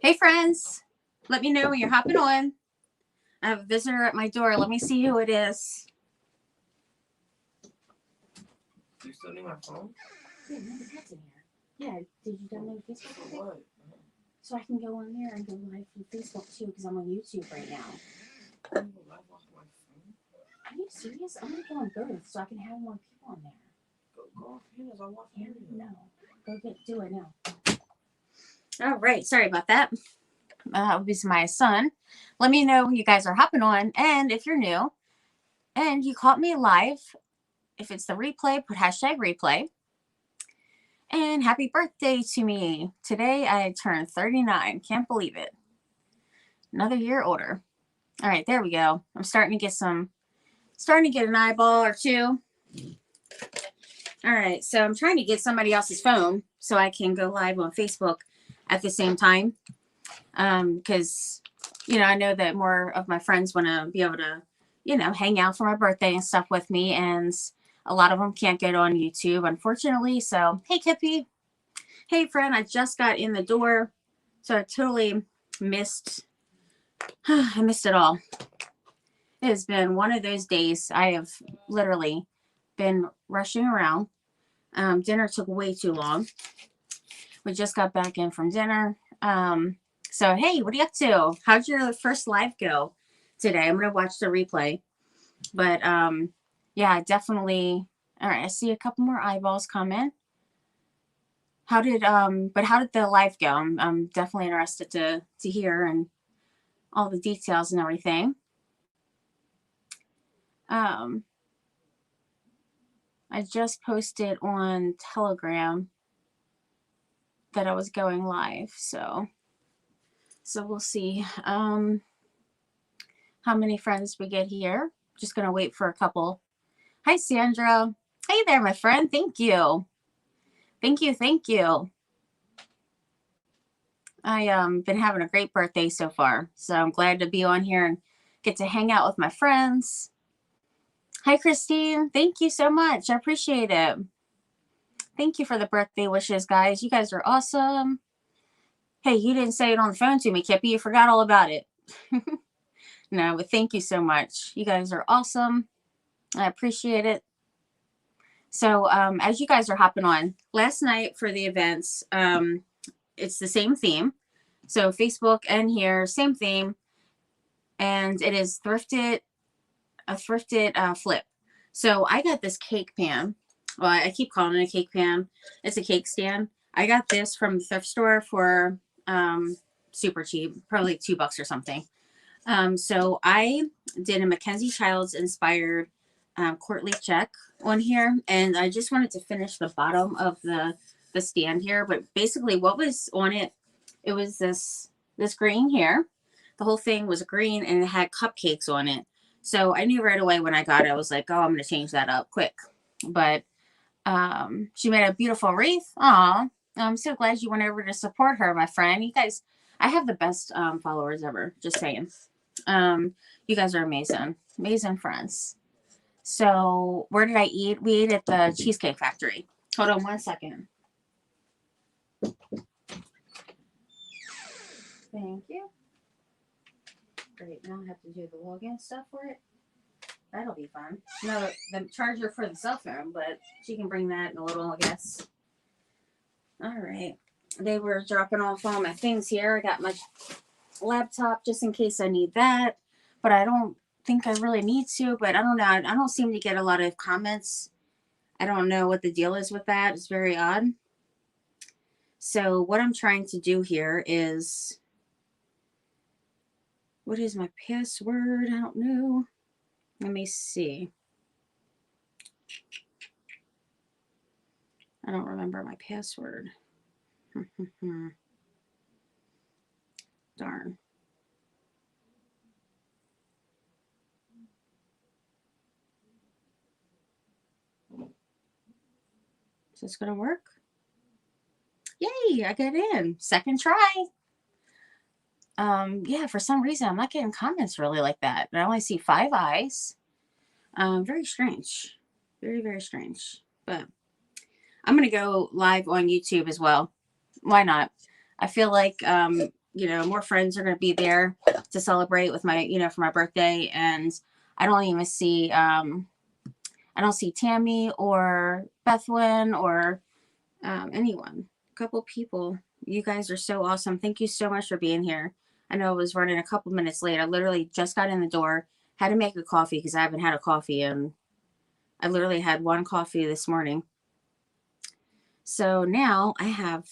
Hey friends, let me know when you're hopping on. I have a visitor at my door. Let me see who it is. Do you still need my phone? Yeah, no, the cat's in here. Yeah, did you download Facebook? For what? So I can go on there and go live from Facebook too because I'm on YouTube right now. I don't go live off my phone. Are you serious? I'm gonna go on both so I can have more people on there. Go off his. I want Yeah, him. no. Do it now. All right, sorry about that. That was my son. Let me know when you guys are hopping on, and if you're new and you caught me live, if it's the replay, put hashtag replay. And happy birthday to me. Today I turned 39. Can't believe it. Another year older. All right, there we go. I'm starting to get an eyeball or two. All right, so I'm trying to get somebody else's phone so I can go live on Facebook at the same time. Because, I know that more of my friends want to be able to, hang out for my birthday and stuff with me. And a lot of them can't get on YouTube, unfortunately. So, hey, Kippy. Hey, friend, I just got in the door. So I totally missed, I missed it all. It has been one of those days. I have literally been rushing around. Dinner took way too long. We just got back in from dinner. So, hey, what are you up to? How'd your first live go today? I'm going to watch the replay. But, yeah, definitely. All right, I see a couple more eyeballs come in. How did the live go? I'm definitely interested to hear and all the details and everything. I just posted on Telegram that I was going live, so we'll see how many friends we get here. Just gonna wait for a couple. Hi, Sandra. Hey there, my friend. Thank you. Thank you. I been having a great birthday so far, so I'm glad to be on here and get to hang out with my friends. Hi, Christine. Thank you so much. I appreciate it. Thank you for the birthday wishes, guys. You guys are awesome. Hey, you didn't say it on the phone to me, Kippy. You forgot all about it. No, but thank you so much. You guys are awesome. I appreciate it. So, as you guys are hopping on, last night for the events, it's the same theme. So, Facebook and here, same theme. And it is a thrifted flip. So, I got this cake pan. Well, I keep calling it a cake pan. It's a cake stand. I got this from the thrift store for super cheap, probably $2 or something. So I did a Mackenzie Childs inspired court leaf check on here, and I just wanted to finish the bottom of the stand here. But basically, what was on it? It was this green here. The whole thing was green, and it had cupcakes on it. So I knew right away when I got it, I was like, "Oh, I'm gonna change that up quick." But she made a beautiful wreath. Aw, I'm so glad you went over to support her, my friend. You guys, I have the best followers ever. Just saying. You guys are amazing. Amazing friends. So, where did I eat? We ate at the Cheesecake Factory. Hold on one second. Thank you. Great. Now I have to do the login stuff for it. That'll be fun. No, the charger for the cell phone, but she can bring that in a little, I guess. All right. They were dropping off all my things here. I got my laptop just in case I need that, but I don't think I really need to. But I don't know. I don't seem to get a lot of comments. I don't know what the deal is with that. It's very odd. So what I'm trying to do here is, what is my password? I don't know. Let me see. I don't remember my password. Darn. Is this going to work? Yay, I got in. Second try. Yeah, for some reason, I'm not getting comments really like that. I only see 5 eyes. Very strange. Very, very strange. But I'm going to go live on YouTube as well. Why not? I feel like you know, more friends are going to be there to celebrate with my, you know, for my birthday. And I don't even see, I don't see Tammy or Bethlyn or anyone. A couple people. You guys are so awesome. Thank you so much for being here. I know I was running a couple minutes late. I literally just got in the door, had to make a coffee because I haven't had a coffee, and I literally had one coffee this morning. So now I have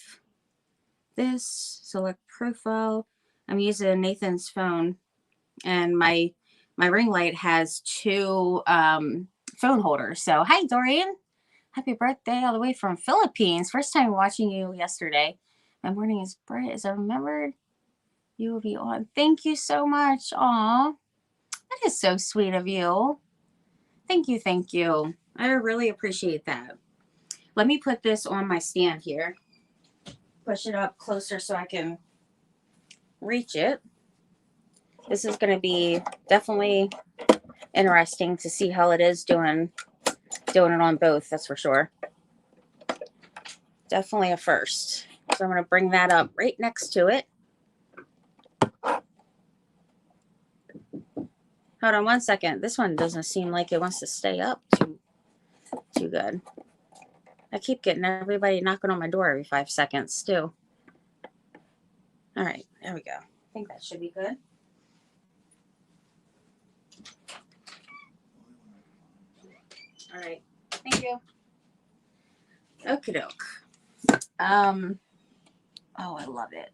this select profile. I'm using Nathan's phone, and my ring light has two phone holders. So hi, Dorian. Happy birthday all the way from Philippines. First time watching you yesterday. My morning is bright as I remembered. You will be on. Thank you so much. Aw, that is so sweet of you. Thank you, thank you. I really appreciate that. Let me put this on my stand here. Push it up closer so I can reach it. This is going to be definitely interesting to see how it is doing it on both, that's for sure. Definitely a first. So I'm going to bring that up right next to it. Hold on one second. This one doesn't seem like it wants to stay up too good. I keep getting everybody knocking on my door every 5 seconds too. All right, there we go. I think that should be good. All right, thank you. Okie doke. Oh, I love it.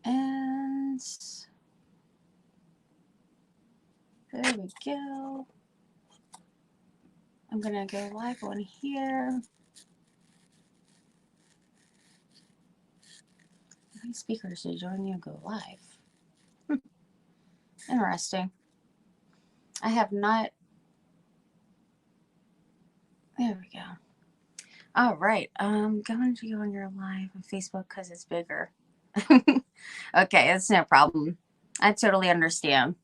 And there we go. I'm gonna go live on here. How many speakers to join you go live? Interesting. I have not. There we go. All right. I'm going to go on your live on Facebook because it's bigger. Okay, that's no problem. I totally understand.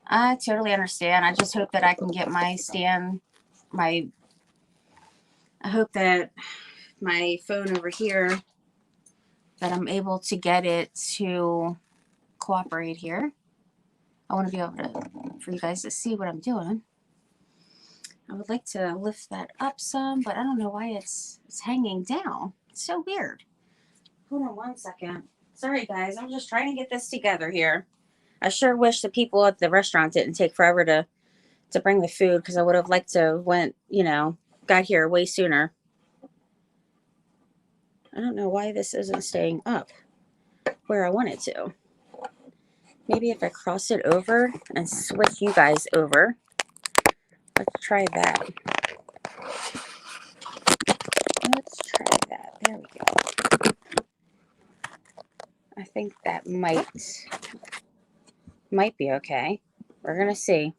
I just hope that I can get my stand, I hope that my phone over here, that I'm able to get it to cooperate here. I want to be able to, for you guys to see what I'm doing. I would like to lift that up some, but I don't know why it's hanging down. It's so weird. Hold on one second. Sorry, guys. I'm just trying to get this together here. I sure wish the people at the restaurant didn't take forever to bring the food, because I would have liked to went, you know, got here way sooner. I don't know why this isn't staying up where I want it to. Maybe if I cross it over and switch you guys over. Let's try that. Let's try that. There we go. I think that might be okay. We're gonna see.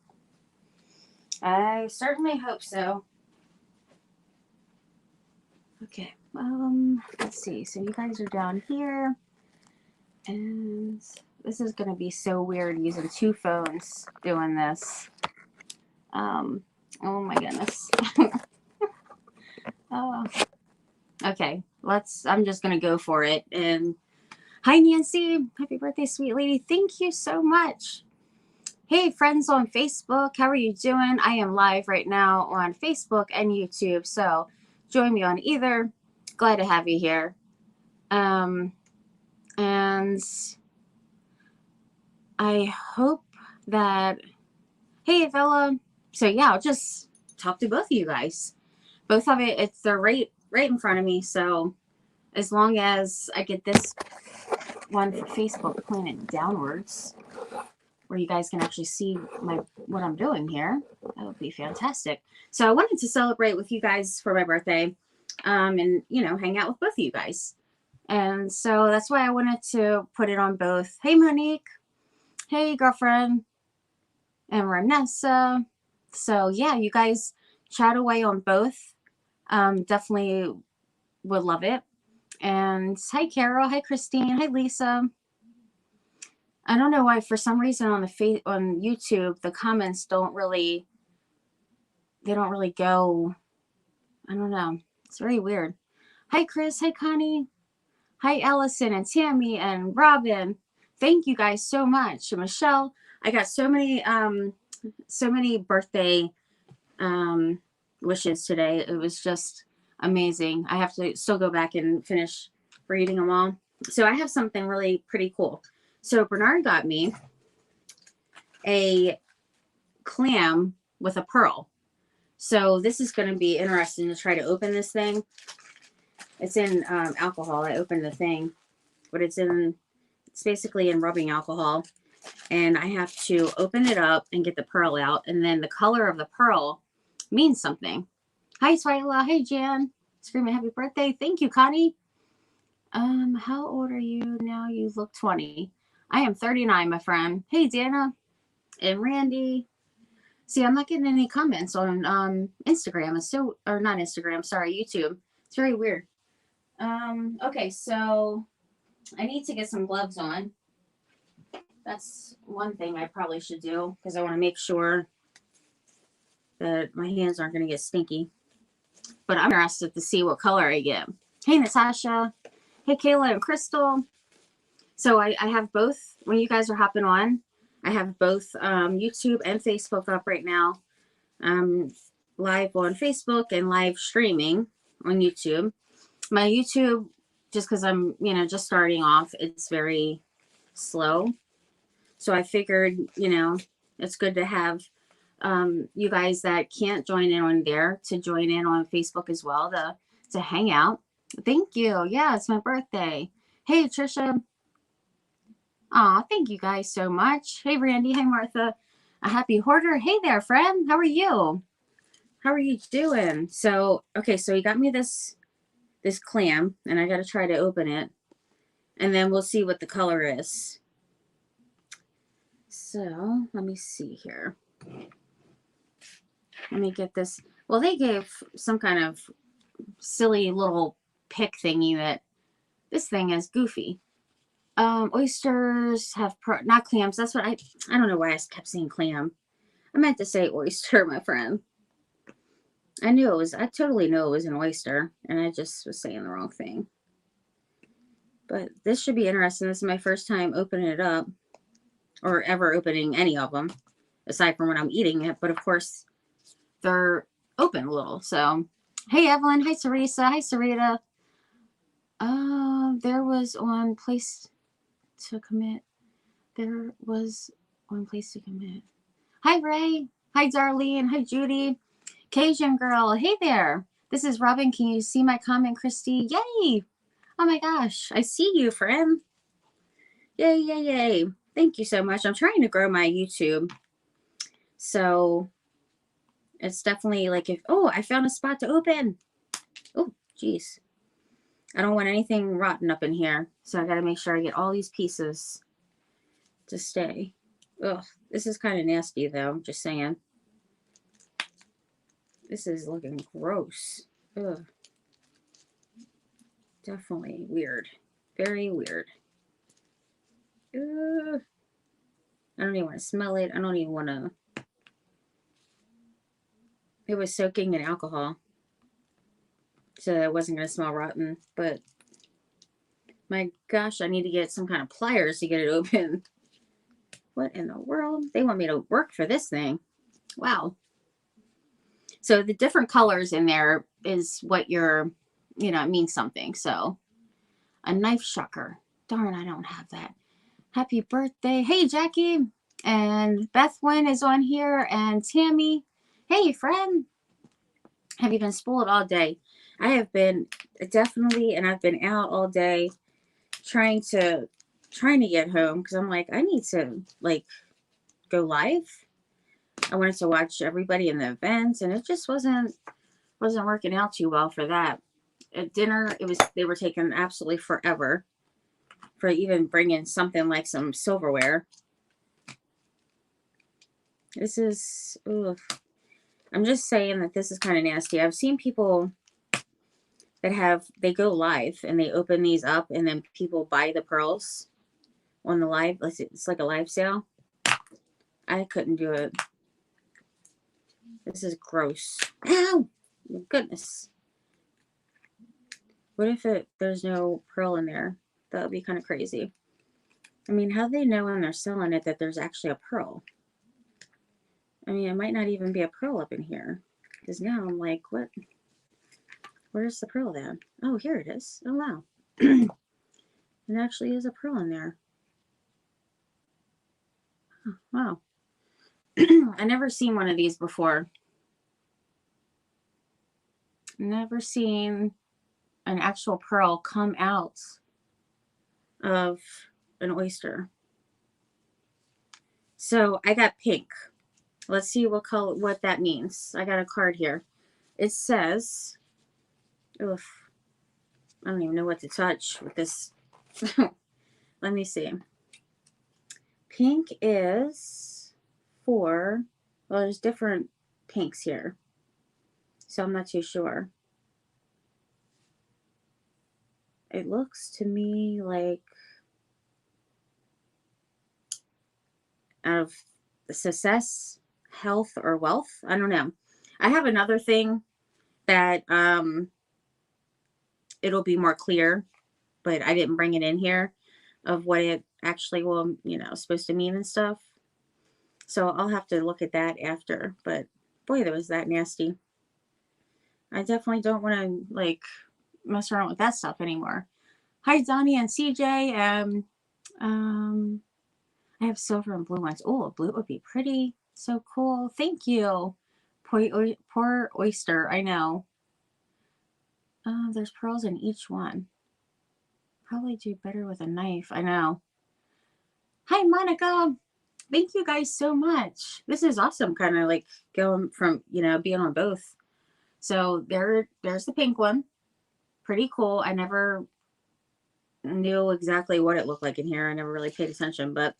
I certainly hope so. Okay. Let's see. So you guys are down here, and this is gonna be so weird using two phones doing this. Oh my goodness. Oh. Okay. I'm just gonna go for it. And hi, Nancy. Happy birthday, sweet lady. Thank you so much. Hey, friends on Facebook. How are you doing? I am live right now on Facebook and YouTube. So join me on either. Glad to have you here. And I hope that, hey, Vella. So yeah, I'll just talk to both of you guys. Both of it, they're right in front of me. So as long as I get this one for Facebook pointed downwards, where you guys can actually see what I'm doing here, that would be fantastic. So I wanted to celebrate with you guys for my birthday, and you know, hang out with both of you guys. And so that's why I wanted to put it on both. Hey, Monique. Hey, girlfriend. And Renessa. So yeah, you guys chat away on both. Definitely would love it. And hi, Carol. Hi, Christine. Hi, Lisa. I don't know why, for some reason on on YouTube, the comments don't really go. I don't know. It's very weird. Hi, Chris. Hi, Connie. Hi, Allison and Tammy and Robin. Thank you guys so much. Michelle, I got so many birthday wishes today. It was just amazing. I have to still go back and finish reading them all. So I have something really pretty cool. So Bernard got me a clam with a pearl. So this is going to be interesting to try to open this thing. It's in alcohol. I opened the thing, but it's basically in rubbing alcohol. And I have to open it up and get the pearl out. And then the color of the pearl means something. Hi, Swyla. Hi, Jan. Screaming happy birthday. Thank you, Connie. How old are you now? You look 20. I am 39, my friend. Hey, Dana and Randy. See, I'm not getting any comments on Instagram. It's so, or not Instagram, sorry, YouTube. It's very weird. Okay, so I need to get some gloves on. That's one thing I probably should do because I want to make sure that my hands aren't going to get stinky. But I'm interested to see what color I get. Hey, Natasha. Hey, Kayla and Crystal. So I have both, when you guys are hopping on, I have both YouTube and Facebook up right now. Live on Facebook and live streaming on YouTube. My YouTube, just because I'm, just starting off, it's very slow. So I figured, it's good to have you guys that can't join in on there to join in on Facebook as well to hang out. Thank you. Yeah, it's my birthday. Hey, Trisha. Aw, thank you guys so much. Hey, Randy. Hey, Martha. A happy hoarder. Hey there, friend. How are you? How are you doing? So, okay, so he got me this clam, and I got to try to open it, and then we'll see what the color is. So, let me see here. Let me get this. Well, they gave some kind of silly little pick thingy that this thing is goofy. Oysters have not clams. That's what I don't know why I kept saying clam. I meant to say oyster, my friend. I totally knew it was an oyster, and I just was saying the wrong thing. But this should be interesting. This is my first time opening it up, or ever opening any of them, aside from when I'm eating it. But of course, they're open a little. So, hey, Evelyn. Hi, Sarisa. Hi, Sarita. There was one place to commit. There was one place to commit. Hi, Ray. Hi, Darlene. Hi, Judy. Cajun girl. Hey there. This is Robin. Can you see my comment, Christy? Yay. Oh my gosh. I see you, friend. Yay, yay, yay. Thank you so much. I'm trying to grow my YouTube. So it's definitely like I found a spot to open. Oh, geez. I don't want anything rotten up in here. So I got to make sure I get all these pieces to stay. Ugh, this is kind of nasty though. Just saying. This is looking gross. Ugh. Definitely weird. Very weird. Ugh. I don't even want to smell it. I don't even want to. It was soaking in alcohol. So it wasn't going to smell rotten. But my gosh, I need to get some kind of pliers to get it open. What in the world? They want me to work for this thing. Wow. So the different colors in there is what you're, it means something. So a knife shucker. Darn, I don't have that. Happy birthday. Hey, Jackie. And Beth Wynn is on here. And Tammy. Hey, friend. Have you been spoiled all day? I have been definitely, and I've been out all day trying to get home because I'm like, I need to go live. I wanted to watch everybody in the events, and it just wasn't working out too well for that. At dinner, they were taking absolutely forever for even bringing something like some silverware. This is, ugh. I'm just saying that this is kind of nasty. I've seen people that they go live and they open these up and then people buy the pearls on the live. It's like a live sale. I couldn't do it. This is gross. Ow! Goodness. What if there's no pearl in there? That would be kind of crazy. I mean, how do they know when they're selling it that there's actually a pearl? I mean, it might not even be a pearl up in here. Because now I'm like, what? Where's the pearl then? Oh, here it is. Oh, wow. It actually is a pearl in there. Oh, wow. I never seen one of these before. Never seen an actual pearl come out of an oyster. So I got pink. Let's see what color, what that means. I got a card here. It says, oof, I don't even know what to touch with this. Let me see. Pink is for, well, there's different pinks here. So I'm not too sure. It looks to me like out of success, health, or wealth. I don't know. I have another thing that it'll be more clear, but I didn't bring it in here of what it actually will, supposed to mean and stuff. So I'll have to look at that after. But boy, that was that nasty. I definitely don't want to like mess around with that stuff anymore. Hi, Donnie and CJ. I have silver and blue ones. Oh, blue would be pretty. So cool. Thank you. Poor oyster. I know. There's pearls in each one. Probably do better with a knife. I know. Hi, Monica. Thank you guys so much. This is awesome. Kind of like going from, being on both. So there's the pink one. Pretty cool. I never knew exactly what it looked like in here. I never really paid attention, but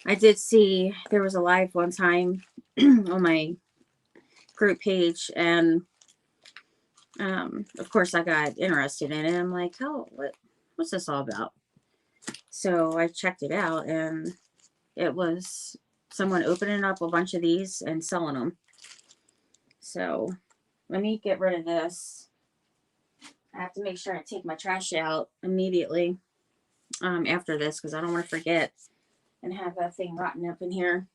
I did see there was a live one time on my group page, and of course I got interested in it. I'm like, what's this all about? So I checked it out, and it was someone opening up a bunch of these and selling them. So let me get rid of this. I have to make sure I take my trash out immediately after this, because I don't want to forget and have that thing rotten up in here.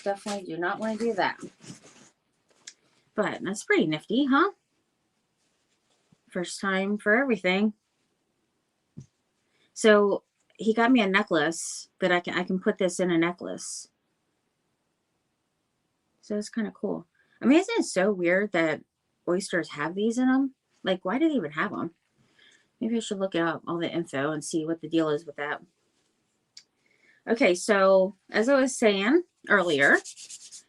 Definitely do not want to do that. But that's pretty nifty, huh? First time for everything. So he got me a necklace that I can put this in a necklace. So it's kind of cool. I mean, isn't it so weird that oysters have these in them? Like, why do they even have them? Maybe I should look up all the info and see what the deal is with that. Okay, so as I was saying earlier,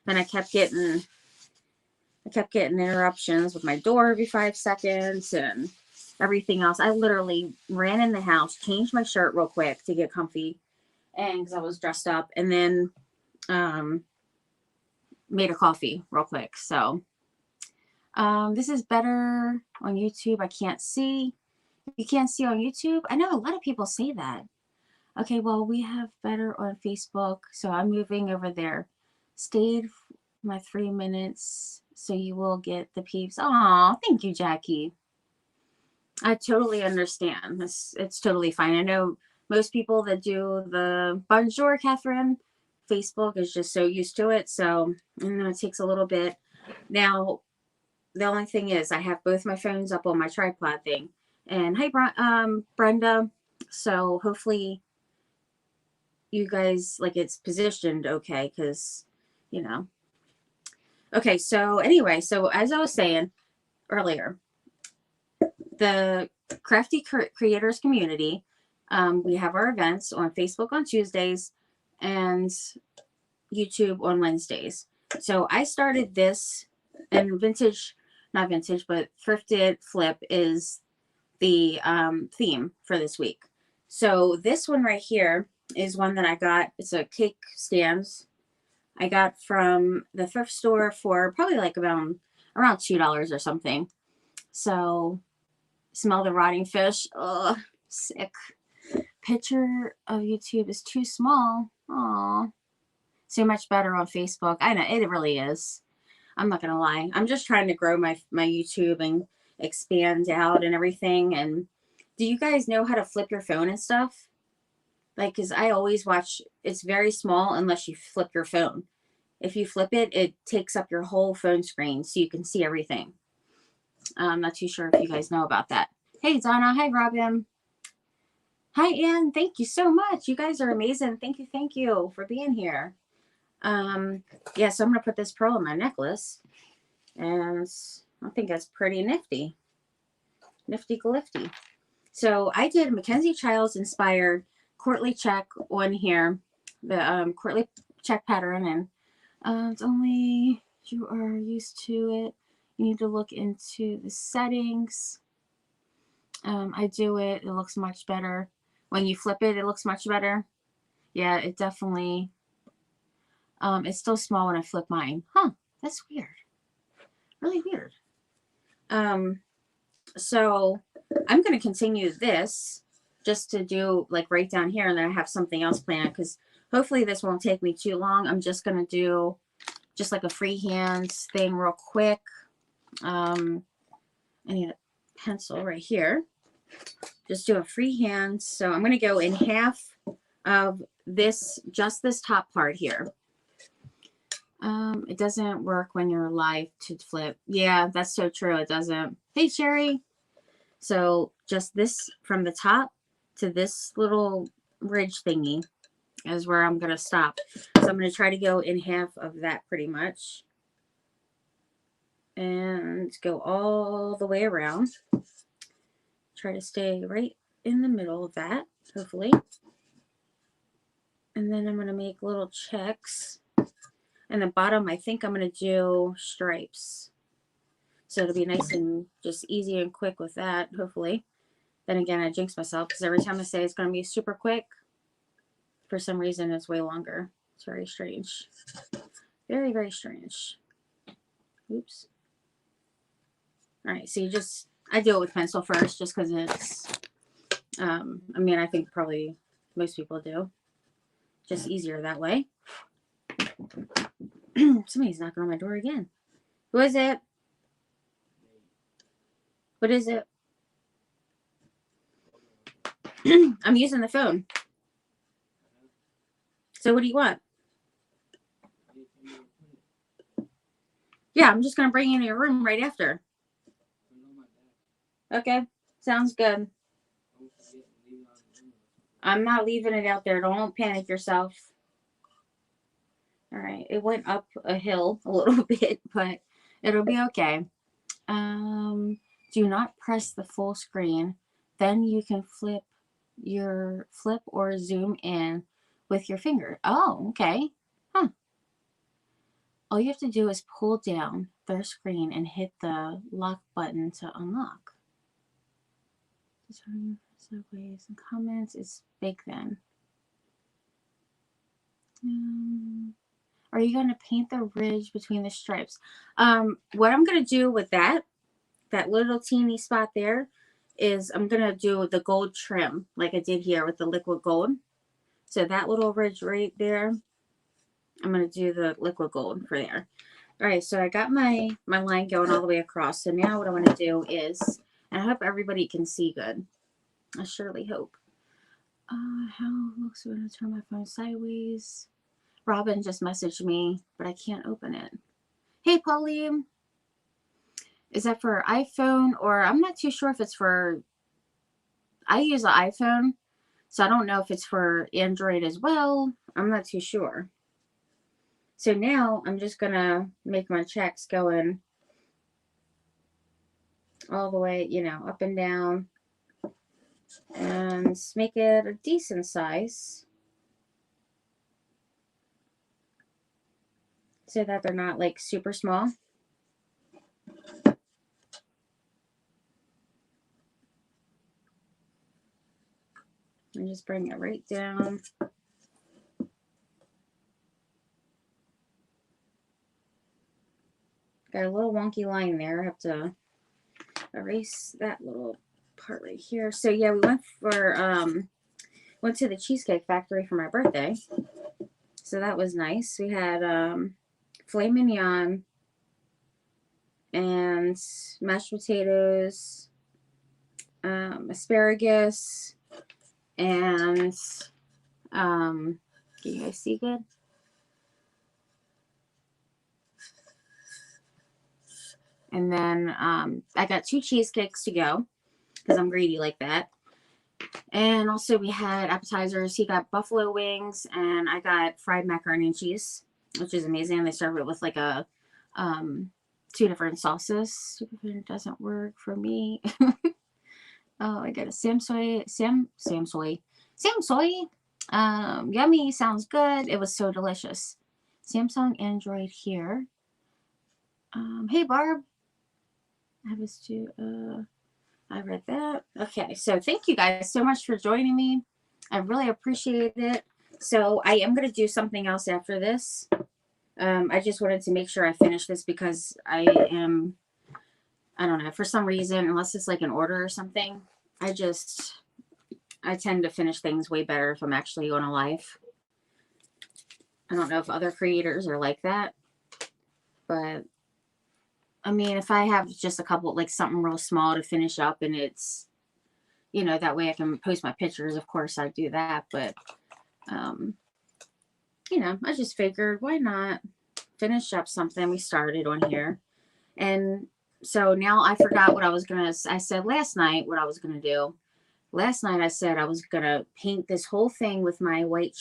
then I kept getting interruptions with my door every 5 seconds and everything else. I literally ran in the house, changed my shirt real quick to get comfy, and because I was dressed up, and then made a coffee real quick. So this is better on YouTube. I can't see. You can't see on YouTube. I know a lot of people say that. Okay, well, we have better on Facebook, so I'm moving over there. Stayed my 3 minutes, so you will get the peeps. Aw, thank you, Jackie. I totally understand. It's totally fine. I know most people that do the bonjour, Catherine, Facebook is just so used to it, so it takes a little bit. Now, the only thing is I have both my phones up on my tripod thing. And hi, Brenda. So hopefully you guys, like, it's positioned okay, because, Okay, so anyway, so as I was saying earlier, the Crafty Creators community, we have our events on Facebook on Tuesdays and YouTube on Wednesdays. So I started this, and not vintage, but thrifted flip is the theme for this week. So this one right here is one that I got. It's a cake stands I got from the thrift store for probably like around $2 or something. So smell the rotting fish. Ugh, sick. Picture of YouTube is too small. Aw. So much better on Facebook. I know, it really is. I'm not gonna lie. I'm just trying to grow my YouTube and expand out and everything. And do you guys know how to flip your phone and stuff? Like, because I always watch, it's very small unless you flip your phone. If you flip it, it takes up your whole phone screen so you can see everything. I'm not too sure if you guys know about that. Hey, Donna. Hi, Robin. Hi, Ann. Thank you so much. You guys are amazing. Thank you for being here. Yeah, so I'm going to put this pearl in my necklace. And I think that's pretty nifty. Nifty glifty. So I did Mackenzie Childs inspired courtly check on here. The courtly check pattern. And it's only, you are used to it. You need to look into the settings. I do it. It looks much better. When you flip it, it looks much better. Yeah, it definitely, it's still small when I flip mine. Huh, that's weird. Really weird. So I'm going to continue this just to do like right down here, and then I have something else planned because hopefully this won't take me too long. I'm just going to do just like a freehand thing real quick. I need a pencil right here. Just do a freehand. So I'm going to go in half of this, just this top part here. It doesn't work when you're live to flip. Yeah, that's so true. It doesn't. Hey, Sherry. So just this from the top to this little ridge thingy is where I'm going to stop. So I'm going to try to go in half of that pretty much. And go all the way around. Try to stay right in the middle of that, hopefully. And then I'm going to make little checks. And the bottom, I think I'm going to do stripes. So it'll be nice and just easy and quick with that, hopefully. Then again, I jinx myself because every time I say it's going to be super quick, for some reason it's way longer. It's very strange. Very, very strange. Oops. All right, so you just, I do it with pencil first just because it's, I mean, I think probably most people do. Just easier that way. Somebody's knocking on my door again. Who is it? What is it? I'm using the phone. So what do you want? Yeah, I'm just going to bring you into your room right after. Okay, sounds good. I'm not leaving it out there. Don't panic yourself. All right, it went up a hill a little bit, but it'll be okay. Do not press the full screen. Then you can flip or zoom in with your finger. Oh, okay. Huh. All you have to do is pull down their screen and hit the lock button to unlock. Subways and comments is big then. Are you going to paint the ridge between the stripes? What I'm going to do with that little teeny spot there is I'm going to do the gold trim like I did here with the liquid gold. So that little ridge right there, I'm going to do the liquid gold for there. All right, so I got my line going all the way across. So now what I want to do is, and I hope everybody can see good. I surely hope. How looks when I turn my phone sideways? Robin just messaged me, but I can't open it. Hey, Pauline. Is that for iPhone or I'm not too sure if it's for, I use an iPhone, so I don't know if it's for Android as well. I'm not too sure. So now I'm just going to make my checks going all the way, you know, up and down and make it a decent size so that they're not like super small. And just bring it right down. Got a little wonky line there. I have to erase that little part right here. So yeah, we went to the Cheesecake Factory for my birthday. So that was nice. We had filet mignon, and mashed potatoes, asparagus, and can you guys see good? And then I got 2 cheesecakes to go because I'm greedy like that. And also we had appetizers. He got buffalo wings and I got fried macaroni and cheese, which is amazing. They serve it with like a 2 different sauces. It doesn't work for me. Oh, I got a Samsoy. Yummy, sounds good. It was so delicious. Samsung Android here. Hey Barb. I was to I read that. Okay, so thank you guys so much for joining me. I really appreciate it. So I am gonna do something else after this. I just wanted to make sure I finish this because I don't know, for some reason, unless it's like an order or something, I tend to finish things way better if I'm actually on a live. I don't know if other creators are like that, but I mean, if I have just a couple, like something real small to finish up and it's, you know, that way I can post my pictures, of course I do that, but, you know, I just figured why not finish up something we started on here. And so now I forgot what I said last night what I was going to do. Last night I said I was going to paint this whole thing with my white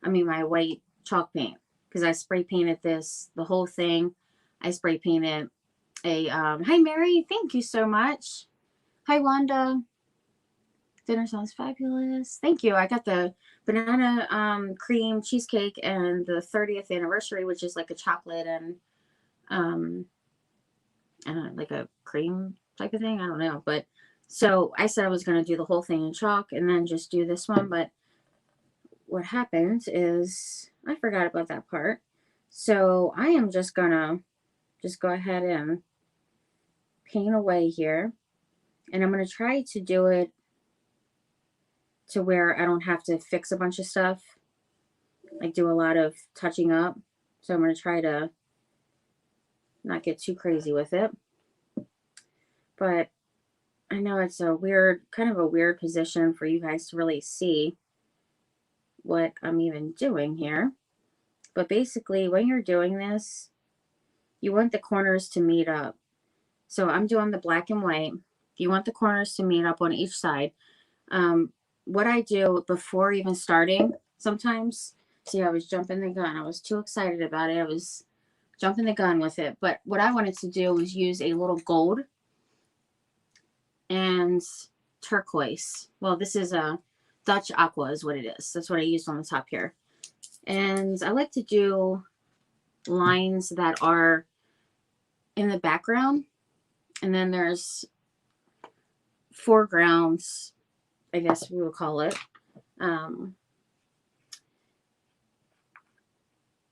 my white chalk paint, because I spray painted the whole thing. I spray painted hi Mary, thank you so much. Hi Wanda. Dinner sounds fabulous. Thank you. I got the banana cream cheesecake and the 30th anniversary, which is like a chocolate and I don't know, like a cream type of thing. I don't know. But so I said I was going to do the whole thing in chalk and then just do this one. But what happened is I forgot about that part. So I am just going to go ahead and paint away here. And I'm going to try to do it to where I don't have to fix a bunch of stuff. Like do a lot of touching up. So I'm going to try to not get too crazy with it. But I know it's kind of a weird position for you guys to really see what I'm even doing here. But basically, when you're doing this, you want the corners to meet up. So I'm doing the black and white. You want the corners to meet up on each side. What I do before even starting, sometimes, see, I was jumping the gun. I was too excited about it. I was jumping the gun with it. But what I wanted to do was use a little gold and turquoise. Well, this is a Dutch aqua is what it is. That's what I used on the top here. And I like to do lines that are in the background. And then there's foregrounds, I guess we would call it.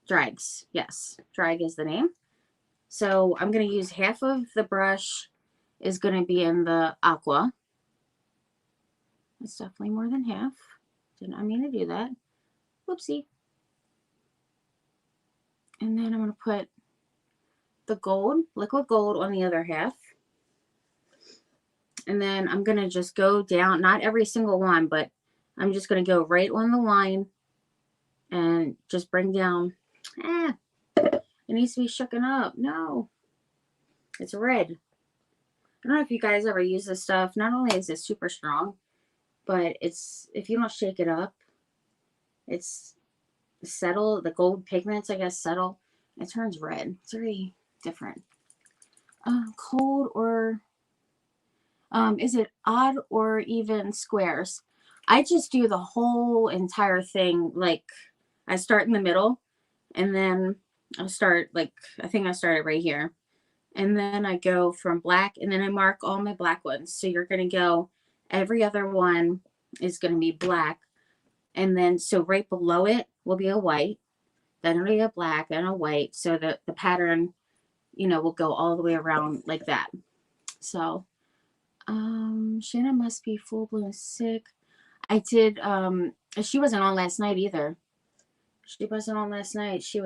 Drags. Yes, drag is the name. So I'm going to use half of the brush is going to be in the aqua. It's definitely more than half. Did not mean to do that. Whoopsie. And then I'm going to put the gold, liquid gold, on the other half. And then I'm going to just go down, not every single one, but I'm just going to go right on the line and just bring down. It needs to be shooken up. No, it's red. I don't know if you guys ever use this stuff. Not only is it super strong, but it's, if you don't shake it up, it's settle, the gold pigments, I guess, settle. It turns red. It's very different. Cold or, is it odd or even squares? I just do the whole entire thing. Like I start in the middle and then I'll start like, I think I started right here. And then I go from black and then I mark all my black ones. So you're going to go, every other one is going to be black. And then, so right below it will be a white, then it'll be a black and a white. So that the pattern, you know, will go all the way around like that. So, Shanna must be full blown sick. I did, she wasn't on last night either. She wasn't on last night. She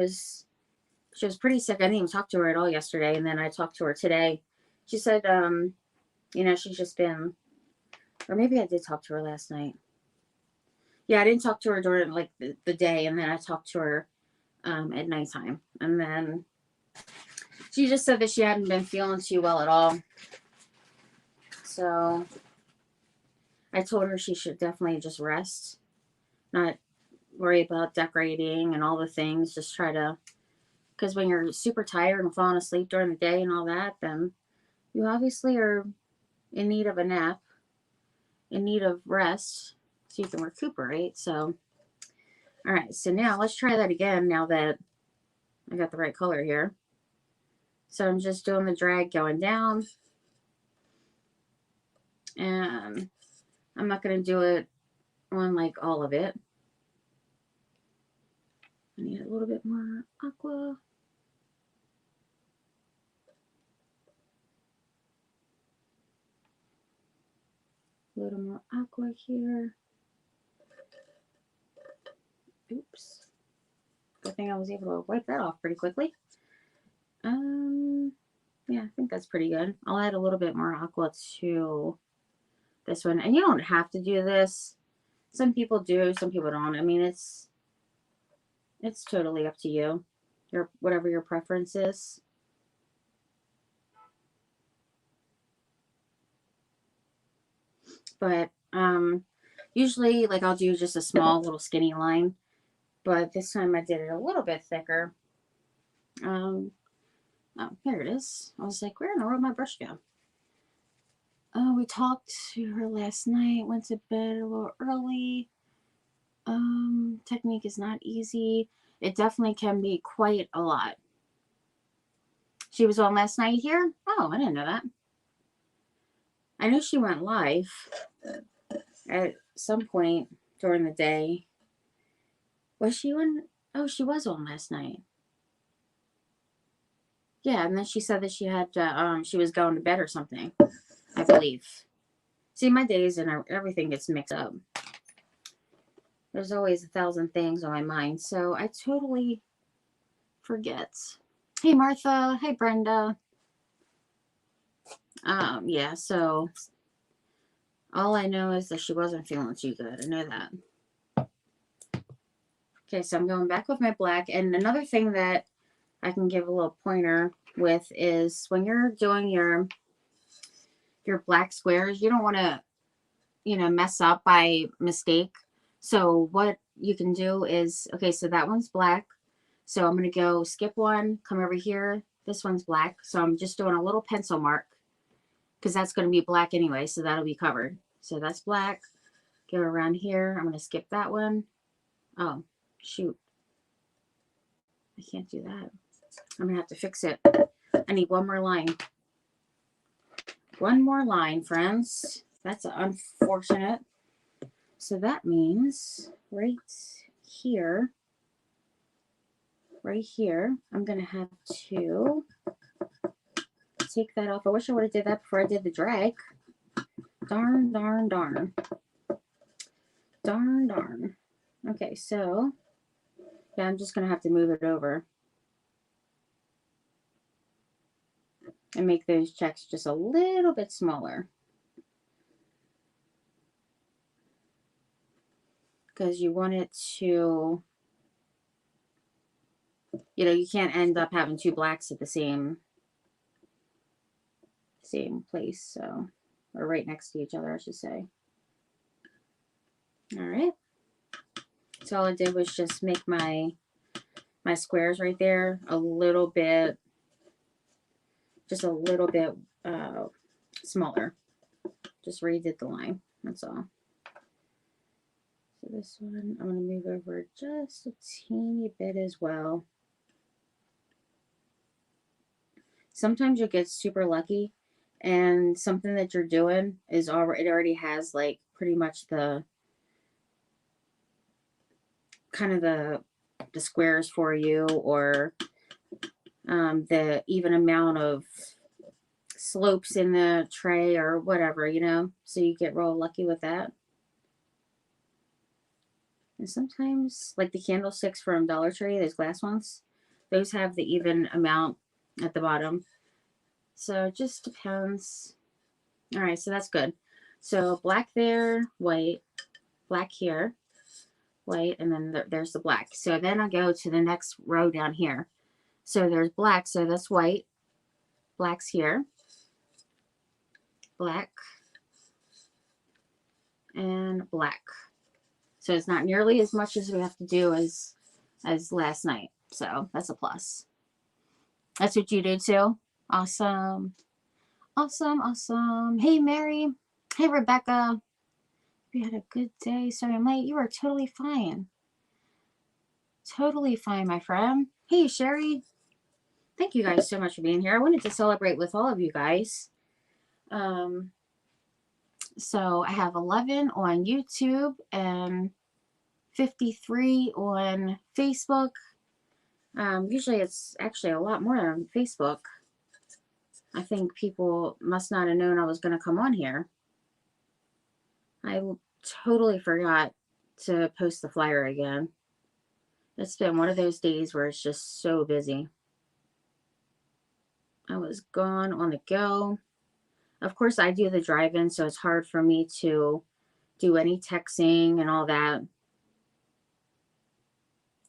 She was pretty sick. I didn't even talk to her at all yesterday. And then I talked to her today. She said, you know, she's just been, or maybe I did talk to her last night. Yeah, I didn't talk to her during like the day. And then I talked to her at nighttime. And then she just said that she hadn't been feeling too well at all. So I told her she should definitely just rest, not worry about decorating and all the things. Just try to, because when you're super tired and falling asleep during the day and all that, then you obviously are in need of a nap, in need of rest, so you can recuperate. So, all right, so now let's try that again now that I got the right color here. So I'm just doing the drag going down, and I'm not going to do it on like all of it. I need a little bit more aqua. A little more aqua here. Oops. Good thing I was able to wipe that off pretty quickly. Yeah, I think that's pretty good. I'll add a little bit more aqua to this one. And you don't have to do this. Some people do, some people don't. I mean, it's totally up to you. Whatever your preference is. But usually like I'll do just a small little skinny line. But this time I did it a little bit thicker. Oh, here it is. I was like, where in the world did my brush go? Oh, we talked to her last night, went to bed a little early. Technique is not easy. It definitely can be quite a lot. She was on last night here? Oh, I didn't know that. I knew she went live at some point during the day. Was she on? Oh, she was on last night. Yeah, and then she said that she had to, she was going to bed or something, I believe. See, my days and everything gets mixed up. There's always 1,000 things on my mind, so I totally forget. Hey, Martha. Hey, Brenda. Yeah, so all I know is that she wasn't feeling too good. I know that. Okay, so I'm going back with my black. And another thing that I can give a little pointer with is when you're doing your black squares, you don't want to, you know, mess up by mistake. So what you can do is, okay, so that one's black. So I'm going to go skip one, come over here. This one's black. So I'm just doing a little pencil mark because that's going to be black anyway. So that'll be covered. So that's black. Go around here. I'm going to skip that one. Oh, shoot. I can't do that. I'm going to have to fix it. I need one more line. One more line, friends. That's unfortunate. So that means right here, I'm going to have to take that off. I wish I would have did that before I did the drag. Darn, darn, darn. Darn, darn. Okay, so yeah, I'm just going to have to move it over and make those checks just a little bit smaller. Because you want it to, you know, you can't end up having two blacks at the same place, so, or right next to each other, I should say. All right. So all I did was just make my squares right there a little bit, just a little bit smaller. Just redid the line. That's all. So this one, I'm going to move over just a teeny bit as well. Sometimes you get super lucky and something that you're doing is already has like pretty much the kind of the squares for you, or the even amount of slopes in the tray or whatever, you know, so you get real lucky with that. And sometimes like the candlesticks from Dollar Tree, those glass ones, Those have the even amount at the bottom. So it just depends. All right, so that's good. So black there, white, black here, white, and then there's the black. So then I go to the next row down here. So there's black, so that's white. Black's here. Black. And black. So it's not nearly as much as we have to do as last night. So that's a plus. That's what you do too? Awesome. Awesome, awesome. Hey, Mary. Hey, Rebecca. You had a good day. Sorry I'm late. You are totally fine. Totally fine, my friend. Hey, Sherry. Thank you guys so much for being here. I wanted to celebrate with all of you guys. So I have 11 on YouTube and 53 on Facebook. Usually it's actually a lot more on Facebook. I think people must not have known I was going to come on here. I totally forgot to post the flyer again. It's been one of those days where it's just so busy. I was gone on the go. Of course, I do the drive-in, so it's hard for me to do any texting and all that.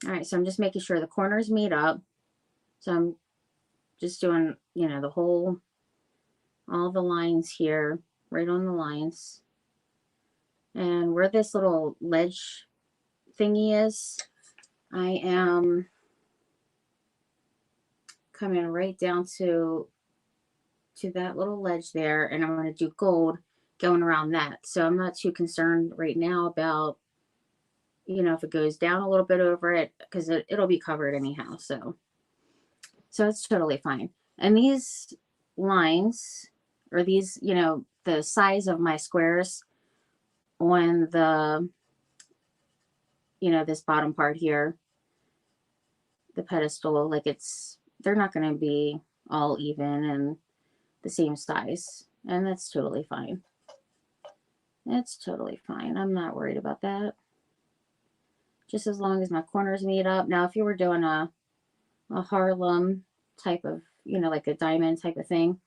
All right, so I'm just making sure the corners meet up. So I'm just doing, you know, the whole, all the lines here, right on the lines. And where this little ledge thingy is, I am coming right down to that little ledge there, and I'm going to do gold going around that. So I'm not too concerned right now about, you know, if it goes down a little bit over it, because it'll be covered anyhow. So it's totally fine. And these lines, or these, you know, the size of my squares on the, you know, this bottom part here, the pedestal, like they're not going to be all even and the same size. And that's totally fine. It's totally fine. I'm not worried about that. Just as long as my corners meet up. Now, if you were doing a Harlem type of, you know, like a diamond type of thing,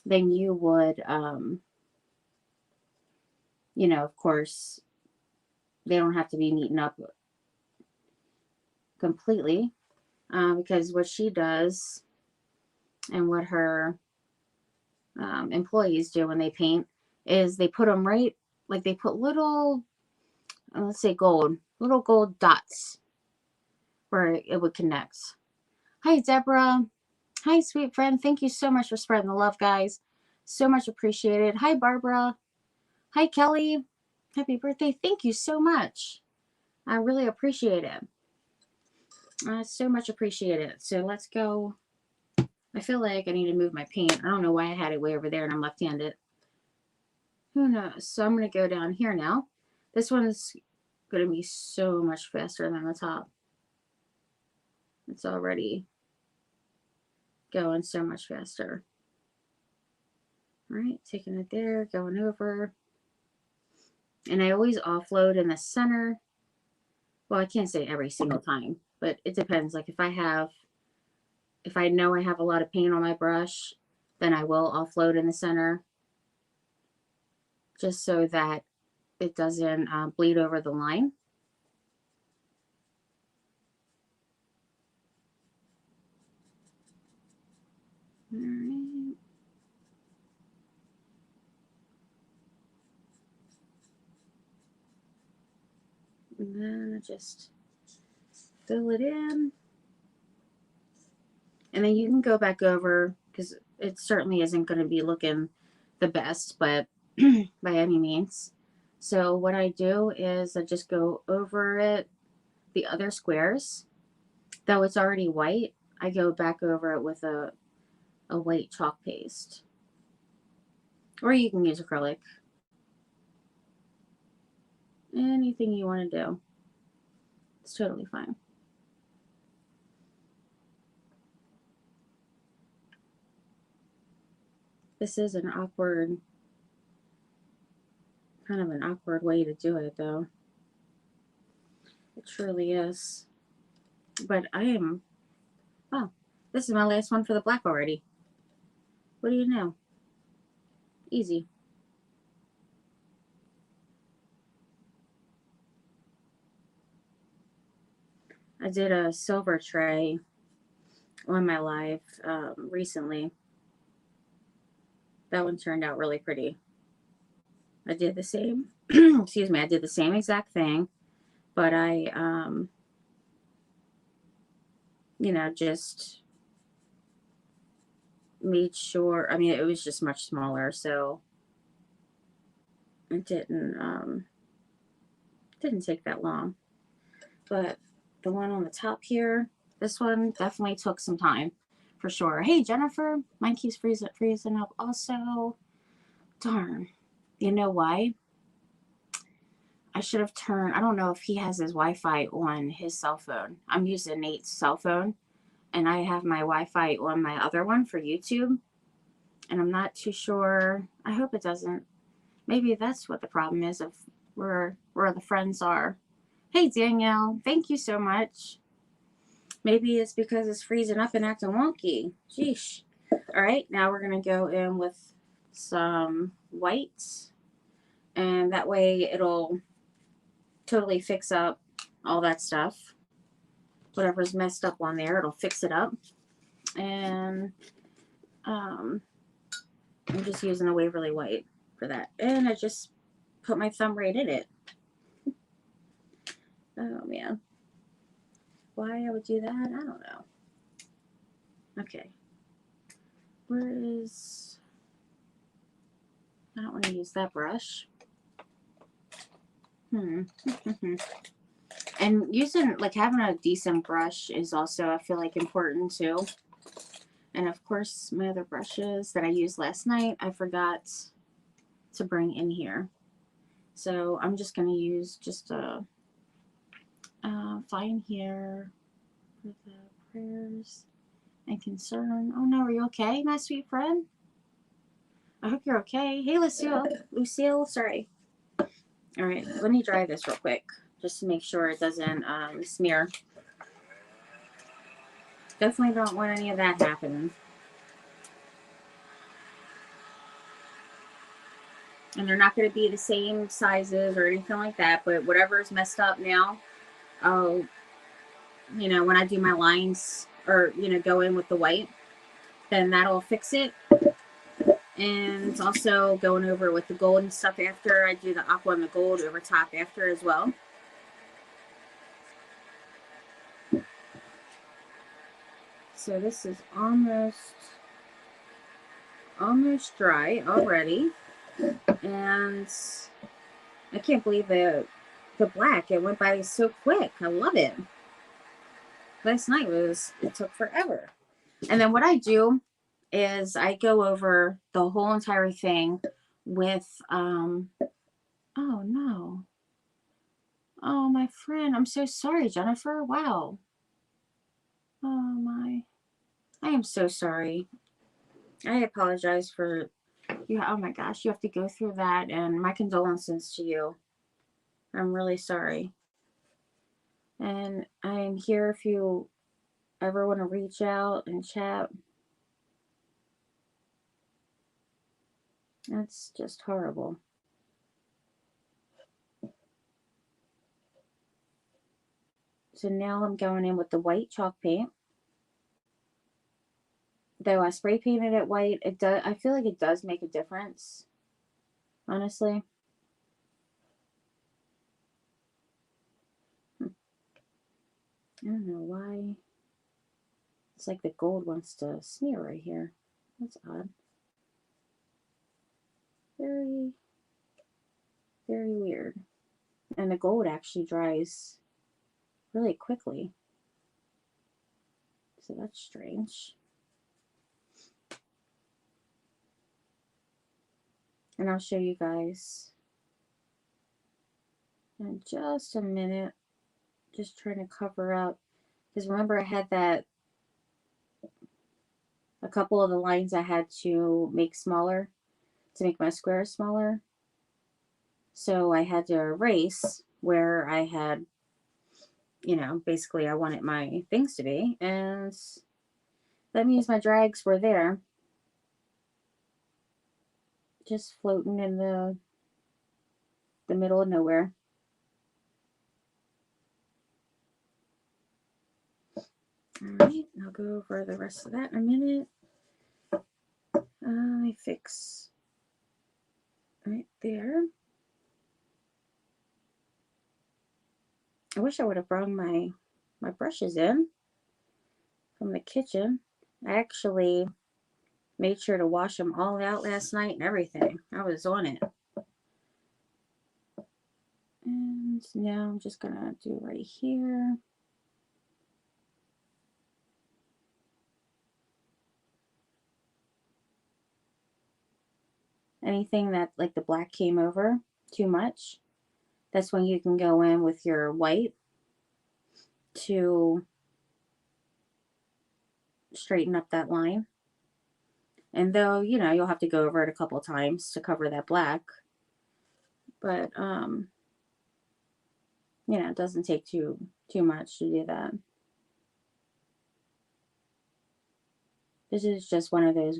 then you would, you know, of course, they don't have to be meeting up completely, because what she does and what her employees do when they paint is they put them right, like they put little, let's say little gold dots where it would connect. Hi, Deborah. Hi, sweet friend. Thank you so much for spreading the love, guys. So much appreciated. Hi, Barbara. Hi, Kelly. Happy birthday. Thank you so much. I really appreciate it. So much appreciated. So let's go. I feel like I need to move my paint. I don't know why I had it way over there and I'm left-handed. Who knows? So I'm going to go down here now. This one's going to be so much faster than the top. It's already going so much faster. All right, taking it there, going over. And I always offload in the center. Well, I can't say every single time, but it depends. Like if I know I have a lot of paint on my brush, then I will offload in the center, just so that it doesn't bleed over the line. All right. And then I just fill it in. And then you can go back over, because it certainly isn't going to be looking the best, but by any means. So what I do is I just go over it, the other squares. Though it's already white, I go back over it with a white chalk paste. Or you can use acrylic. Anything you want to do. It's totally fine. This is an awkward, kind of an awkward way to do it, though. It truly is. But I am Oh, this is my last one for the black already. What do you know? Easy. I did a silver tray on my live recently. That one turned out really pretty. I did the same, excuse me, I did the same exact thing, but I, just made sure, I mean, it was just much smaller, so it didn't take that long. But the one on the top here, this one definitely took some time for sure. Hey, Jennifer, mine keeps freezing up also. Darn. You know why? I should have turned, I don't know if he has his Wi-Fi on his cell phone. I'm using Nate's cell phone, and I have my Wi-Fi on my other one for YouTube, and I'm not too sure. I hope it doesn't. Maybe that's what the problem is of where the friends are. Hey, Danielle, thank you so much. Maybe it's because it's freezing up and acting wonky. Sheesh. All right, now we're going to go in with some white, and that way it'll totally fix up all that stuff. Whatever's messed up on there, it'll fix it up. And I'm just using a Waverly White for that. And I just put my thumb right in it. Oh, man. Why I would do that, I don't know. Okay. Where is... I don't want to use that brush. And using, like, having a decent brush is also, I feel like, important too. And of course, my other brushes that I used last night, I forgot to bring in here. So I'm just going to use just a fine here for the prayers and concern. Oh no, are you okay, my sweet friend? I hope you're okay. Hey, Lucille, sorry. All right, let me dry this real quick just to make sure it doesn't smear. Definitely don't want any of that happening. And they're not going to be the same sizes or anything like that, but whatever's messed up now, I'll, when I do my lines or, go in with the white, then that'll fix it. And also going over with the gold and stuff after I do the aqua and the gold over top after as well. So this is almost dry already. And I can't believe the black. It went by so quick. I love it. Last night it took forever. And then what I do is I go over the whole entire thing with, oh no. Oh, my friend. I'm so sorry, Jennifer. Wow. Oh my. I am so sorry. I apologize for, oh my gosh, you have to go through that, and my condolences to you. I'm really sorry. And I'm here if you ever want to reach out and chat. That's just horrible. So now I'm going in with the white chalk paint. Though I spray painted it white, I feel like it does make a difference. Honestly. I don't know why. It's like the gold wants to smear right here. That's odd. Very, very weird. And the gold actually dries really quickly. So that's strange. And I'll show you guys in just a minute. Just trying to cover up. Because remember I had a couple of the lines I had to make smaller, to make my squares smaller. So I had to erase where I had, basically I wanted my things to be. And That means my drags were there. Just floating in the middle of nowhere. Alright, I'll go over the rest of that in a minute. I fix right there. I wish I would have brought my brushes in from the kitchen. I actually made sure to wash them all out last night and everything. I was on it. And now I'm just gonna do right here. Anything that like the black came over too much, that's when you can go in with your white to straighten up that line. And though, you know, you'll have to go over it a couple of times to cover that black, but you know, it doesn't take too much to do that. This is just one of those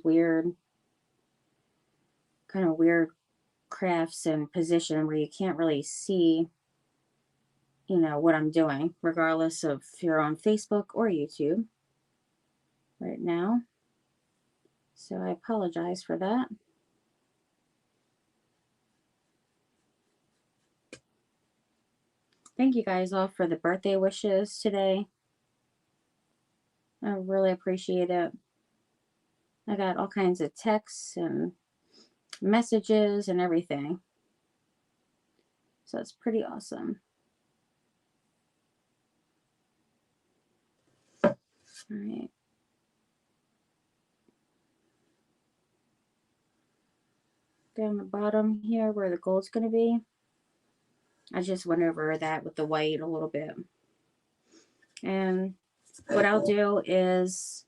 kind of weird crafts and position where you can't really see, you know, what I'm doing, regardless of if you're on Facebook or YouTube right now. So I apologize for that. Thank you guys all for the birthday wishes today. I really appreciate it. I got all kinds of texts and messages and everything. So it's pretty awesome. All right. Down the bottom here where the gold's going to be, I just went over that with the white a little bit. And what I'll do is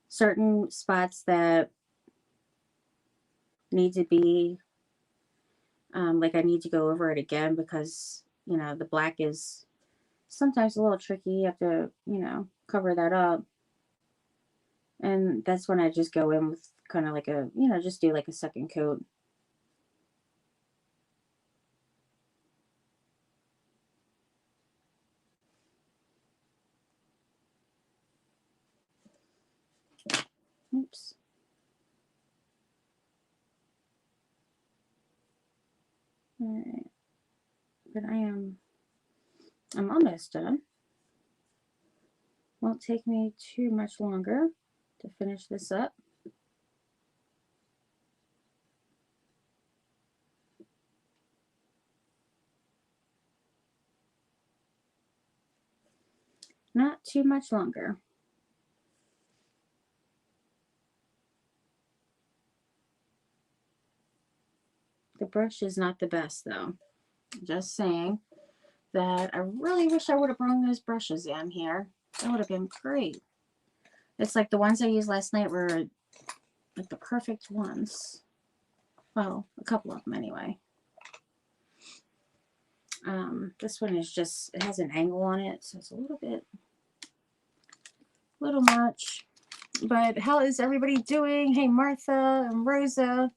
certain spots that need to be, like I need to go over it again because, you know, the black is sometimes a little tricky. You have to, you know, cover that up. And that's when I just go in with kind of like a, you know, just do like a second coat. Oops. All right. But I'm almost done. Won't take me too much longer to finish this up. Not too much longer. The brush is not the best though. Just saying that I really wish I would have brought those brushes in here. That would have been great. It's like the ones I used last night were like the perfect ones. Well, a couple of them anyway. This one is just, it has an angle on it, so it's a little much. But how is everybody doing? Hey, Martha and Rosa.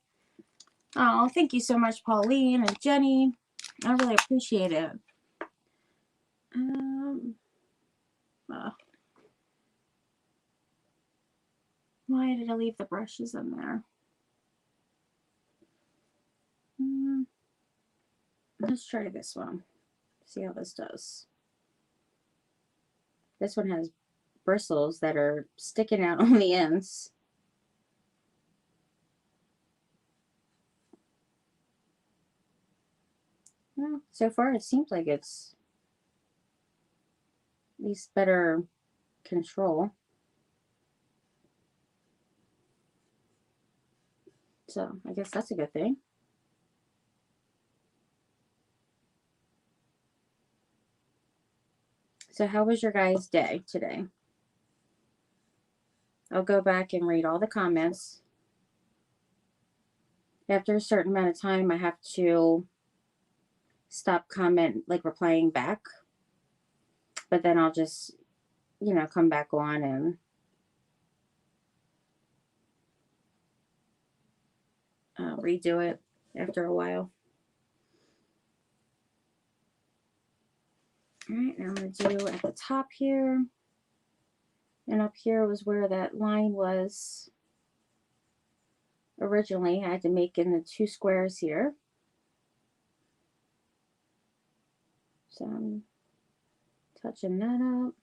Oh, thank you so much, Pauline and Jenny. I really appreciate it. Why did I leave the brushes in there? Let's try this one. See how this does. This one has bristles that are sticking out on the ends. Well, so far it seems like it's at least better control. So I guess that's a good thing. So how was your guys' day today? I'll go back and read all the comments. After a certain amount of time, I have to stop replying back. But then I'll just, you know, come back on and redo it after a while. All right, now I'm going to do at the top here. And up here was where that line was originally. I had to make in the 2 squares here. So I'm touching that up.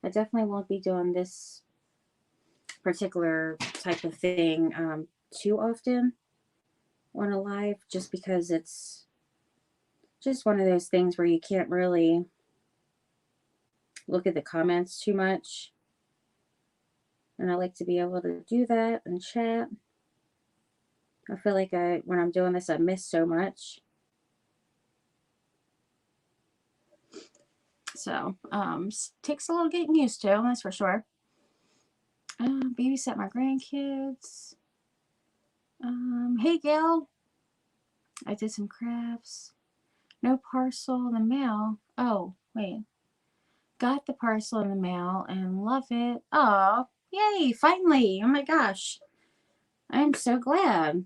I definitely won't be doing this particular type of thing too often on a live, just because it's just one of those things where you can't really look at the comments too much. And I like to be able to do that and chat. I feel like when I'm doing this, I miss so much. So, takes a little getting used to, that's for sure. Babysit my grandkids. Hey, Gail. I did some crafts. No parcel in the mail. Oh, wait. Got the parcel in the mail and love it. Oh, yay, finally. Oh my gosh. I'm so glad.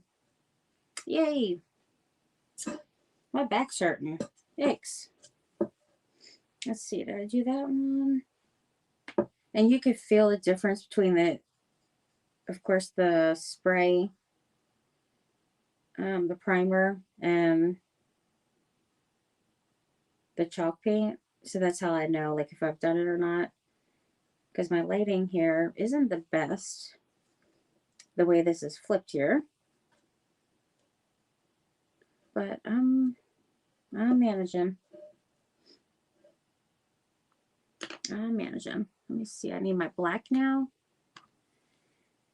Yay. My back's hurting. Yikes. Let's see, did I do that one? And you could feel the difference between of course, the spray, the primer, and the chalk paint. So that's how I know, like, if I've done it or not. Because my lighting here isn't the best, the way this is flipped here. But I'm managing. I'm managing. Let me see. I need my black now.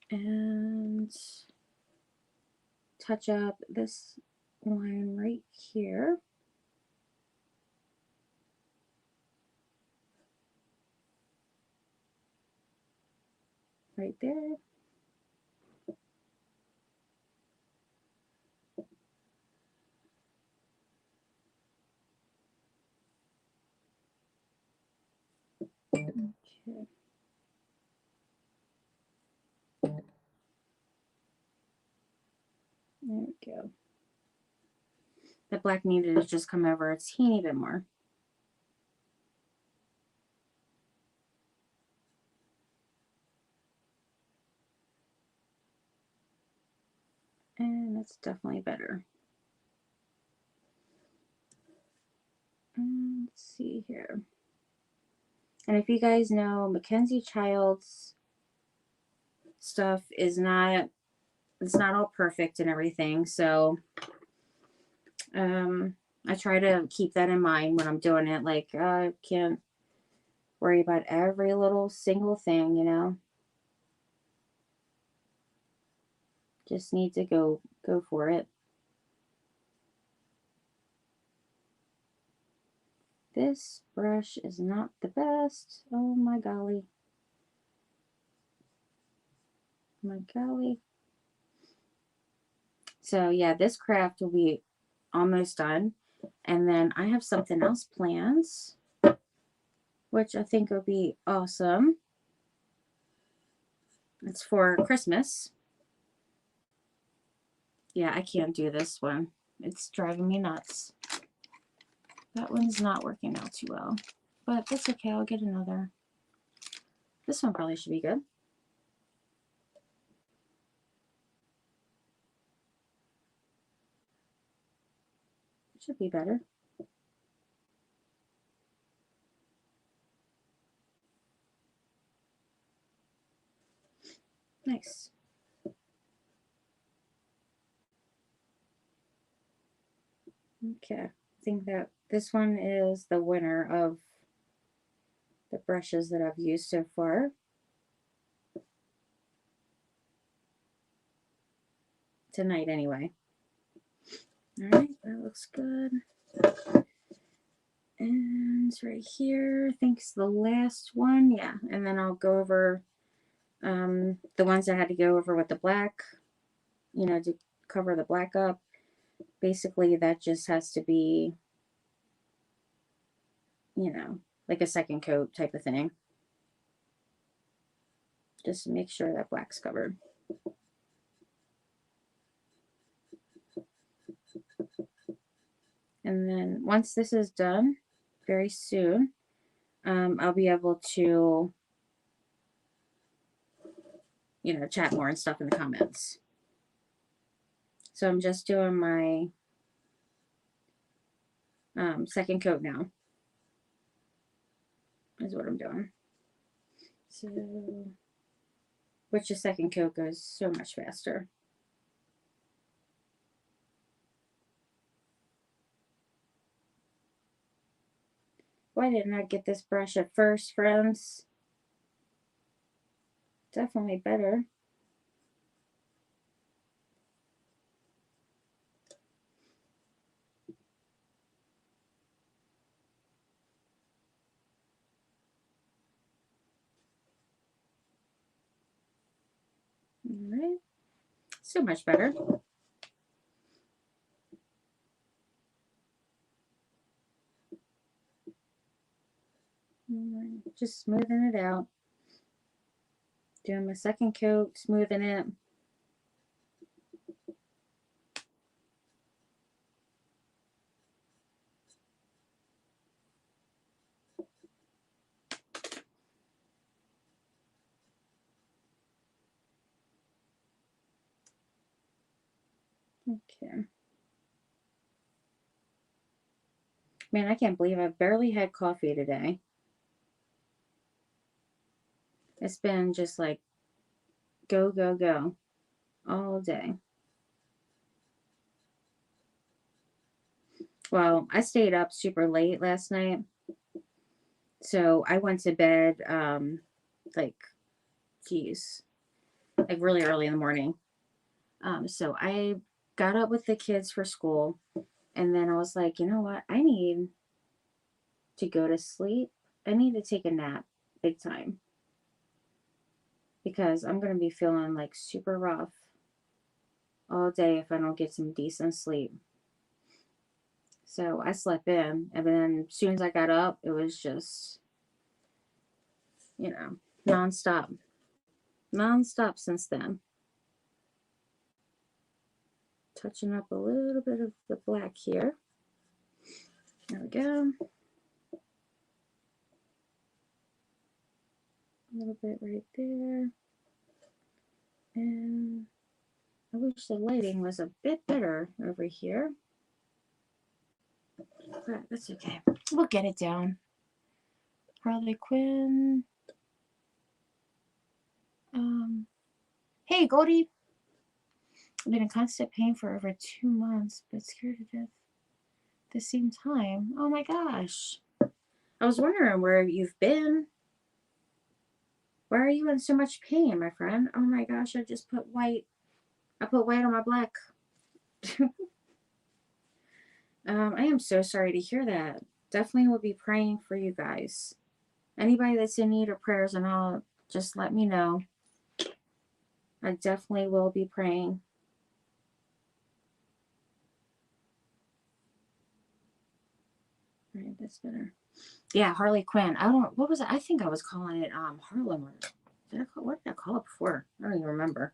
And touch up this line right here. Right there. Okay. There we go. The black needed to just come over a teeny bit more. And that's definitely better. Let's see here. And if you guys know, Mackenzie Child's stuff is not, it's not all perfect and everything. So I try to keep that in mind when I'm doing it. Like, I can't worry about every little single thing, you know. Just need to go for it. This brush is not the best. Oh my golly. My golly. So yeah, this craft will be almost done. And then I have something else planned, which I think will be awesome. It's for Christmas. Yeah, I can't do this one. It's driving me nuts. That one's not working out too well. But that's okay, I'll get another. This one probably should be good. It should be better. Nice. Okay, I think that this one is the winner of the brushes that I've used so far. Tonight, anyway. Alright, that looks good. And right here, I think it's the last one. Yeah, and then I'll go over the ones I had to go over with the black, you know, to cover the black up. Basically, that just has to be, you know, like a second coat type of thing. Just to make sure that black's covered. And then once this is done, very soon, I'll be able to, chat more and stuff in the comments. So I'm just doing my second coat now. Is what I'm doing. So, which the second coat goes so much faster. Why didn't I get this brush at first, friends? Definitely better. All right. So much better. Just smoothing it out. Doing my second coat, smoothing it. Okay. Man, I can't believe I barely had coffee today. It's been just like go, go, go all day. Well, I stayed up super late last night. So I went to bed like really early in the morning. So I got up with the kids for school, and then I was like, you know what? I need to go to sleep. I need to take a nap big time because I'm going to be feeling like super rough all day if I don't get some decent sleep. So I slept in, and then as soon as I got up, it was just, nonstop. Nonstop since then. Touching up a little bit of the black here. There we go. A little bit right there. And I wish the lighting was a bit better over here. But that's okay. We'll get it down. Harley Quinn. Hey, Goldie. I've been in constant pain for over 2 months, but scared to death at the same time. Oh my gosh. I was wondering where you've been. Why are you in so much pain, my friend? Oh my gosh, I just put white. I put white on my black. I am so sorry to hear that. Definitely will be praying for you guys. Anybody that's in need of prayers and all, just let me know. I definitely will be praying. All right, that's better. Yeah, Harley Quinn. What was it? I think I was calling it Harlem. What did I call it before? I don't even remember.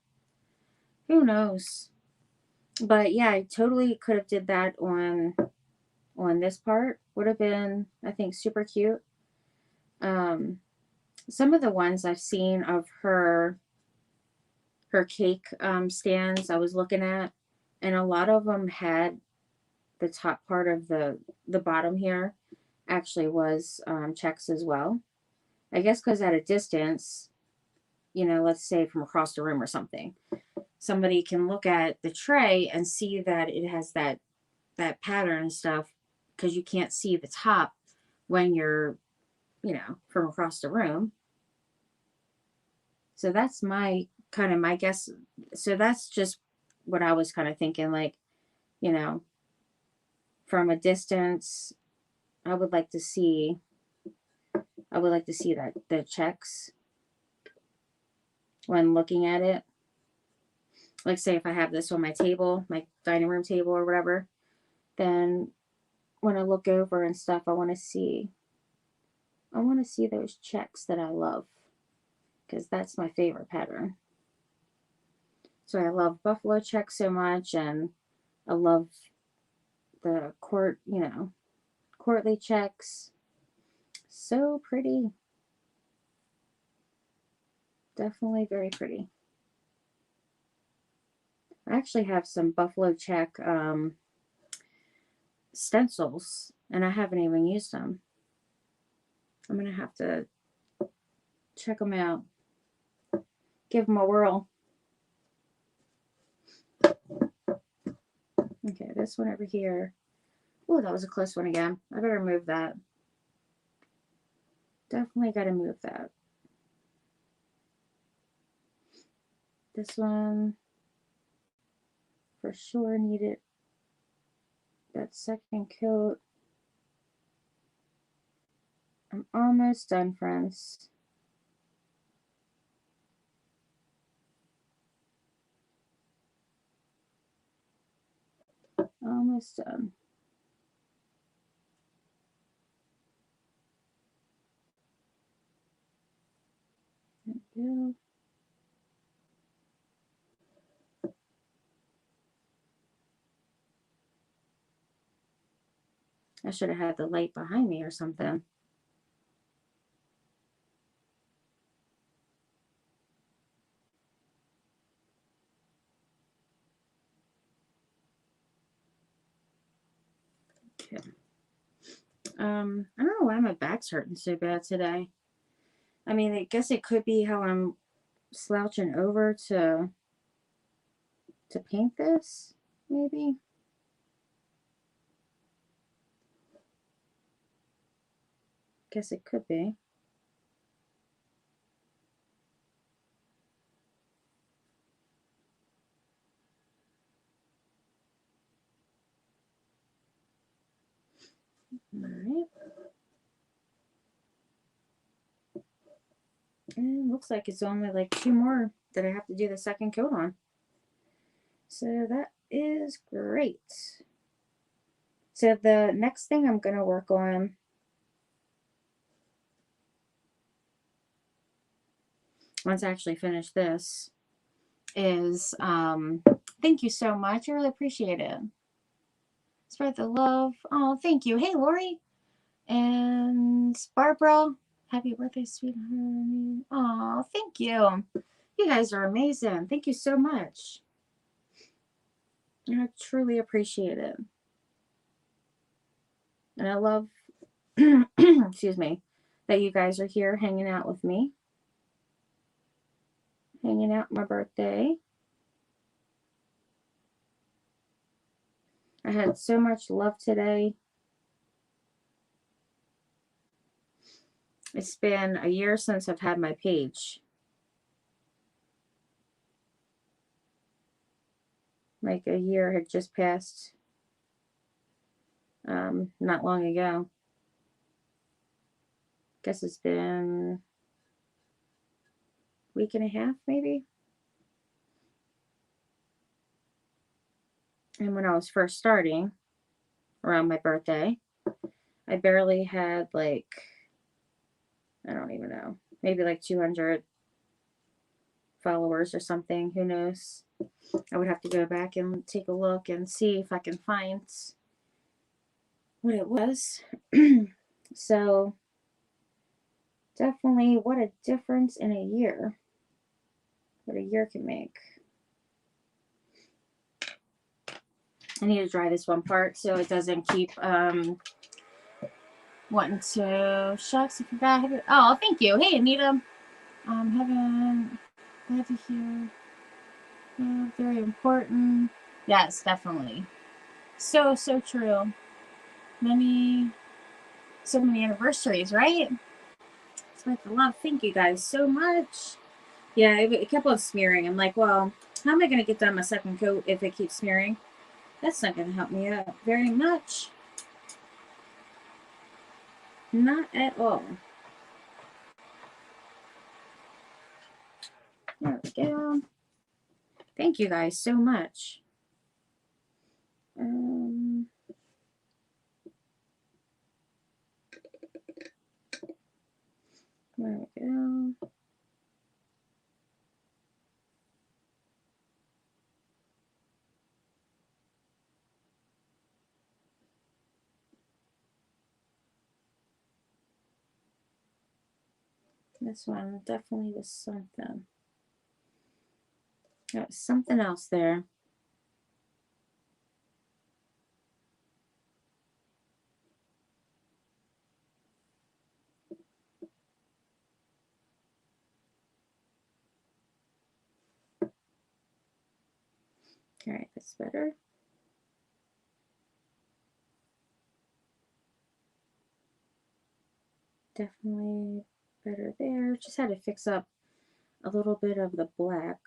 Who knows? But yeah, I totally could have did that on this part. Would have been, I think, super cute. Some of the ones I've seen of her cake stands I was looking at, and a lot of them had the top part of the bottom here actually was checks as well. I guess because at a distance, let's say from across the room or something, somebody can look at the tray and see that it has that pattern and stuff, because you can't see the top when you're, from across the room. So that's my guess. So that's just what I was kind of thinking, like, from a distance, I would like to see that the checks when looking at it. Like, say if I have this on my table, my dining room table or whatever, then when I look over and stuff, I want to see I want to see those checks that I love, because that's my favorite pattern. So I love buffalo checks so much, and I love the courtly checks. So pretty. Definitely very pretty. I actually have some buffalo check stencils, and I haven't even used them. I'm going to have to check them out. Give them a whirl. Okay, this one over here. Oh, that was a close one again. I better move that. Definitely got to move that. This one for sure needed that second coat. I'm almost done, friends. Almost done. There we go. I should have had the light behind me or something. Okay. I don't know why my back's hurting so bad today. I mean, I guess it could be how I'm slouching over to paint this, maybe. Guess it could be. All right. And it looks like it's only like 2 more that I have to do the second coat on. So that is great. So the next thing I'm going to work on once I actually finish this is thank you so much. I really appreciate it. Spread the love. Oh, thank you. Hey, Lori and Barbara. Happy birthday, sweetheart. Oh, thank you. You guys are amazing. Thank you so much. I truly appreciate it. And I love, excuse me, that you guys are here hanging out with me. Hanging out my birthday. I had so much love today. It's been a year since I've had my page. Like a year had just passed not long ago. Guess it's been a week and a half maybe. And when I was first starting around my birthday, I barely had like, I don't even know, maybe like 200 followers or something. Who knows? I would have to go back and take a look and see if I can find what it was. So definitely what a difference in a year. What a year can make. I need to dry this one part so it doesn't keep wanting to. Shucks, I forgot. Oh, thank you. Hey, Anita. Glad to hear. Yeah, very important. Yes, definitely. So true. So many anniversaries, right? It's like the love. Thank you guys so much. Yeah, it kept on smearing. I'm like, well, how am I going to get done my second coat if it keeps smearing? That's not going to help me out very much. Not at all. There we go. Thank you guys so much. go. This one definitely was something. There was something else there. All right, that's better. Definitely better there. Just had to fix up a little bit of the black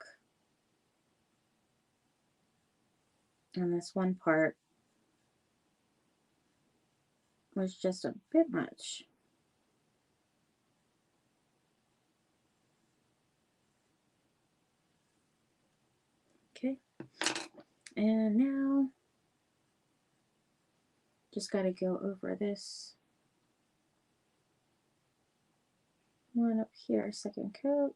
on this one part. Was just a bit much. Okay. And now just got to go over this one up here, second coat.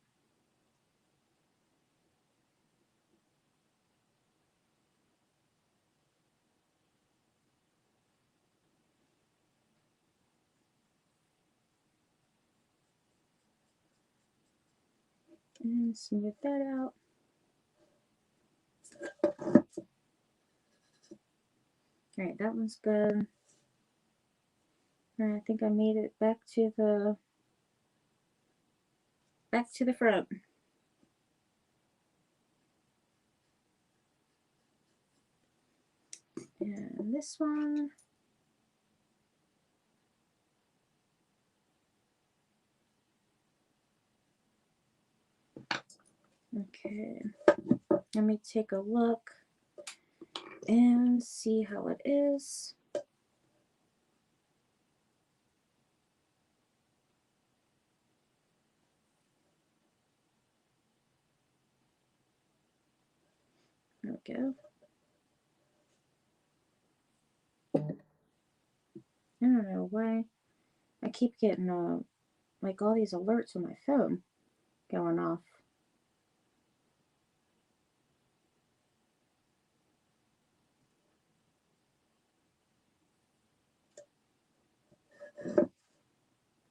And smooth that out. All right, that one's good. And I think I made it back to the front. And this one. Okay. Let me take a look and see how it is. There we go. I don't know why I keep getting like all these alerts on my phone going off.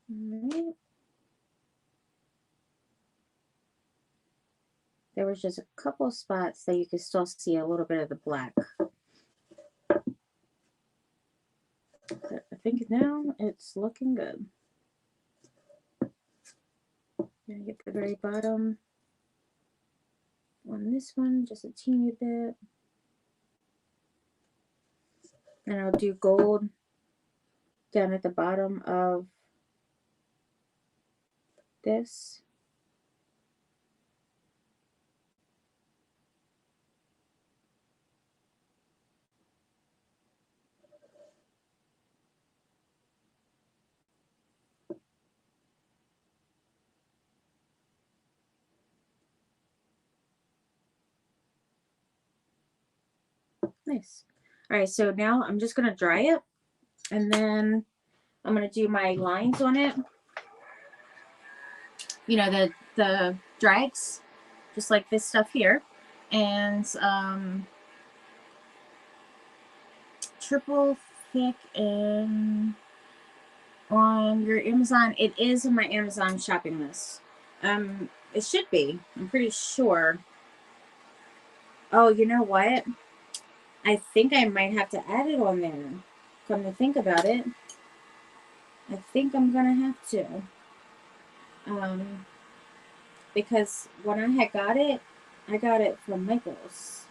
Alright. There was just a couple spots that you could still see a little bit of the black. But I think now it's looking good. Gonna get the very bottom on this one, just a teeny bit. And I'll do gold down at the bottom of this. Nice. All right, so now I'm just gonna dry it, and then I'm gonna do my lines on it. You know, the drags, just like this stuff here, and triple thick and on your Amazon. It is in my Amazon shopping list. It should be. I'm pretty sure. Oh, you know what? I think I might have to add it on there. Come to think about it, I think I'm gonna have to. Because when I had got it, I got it from Michael's.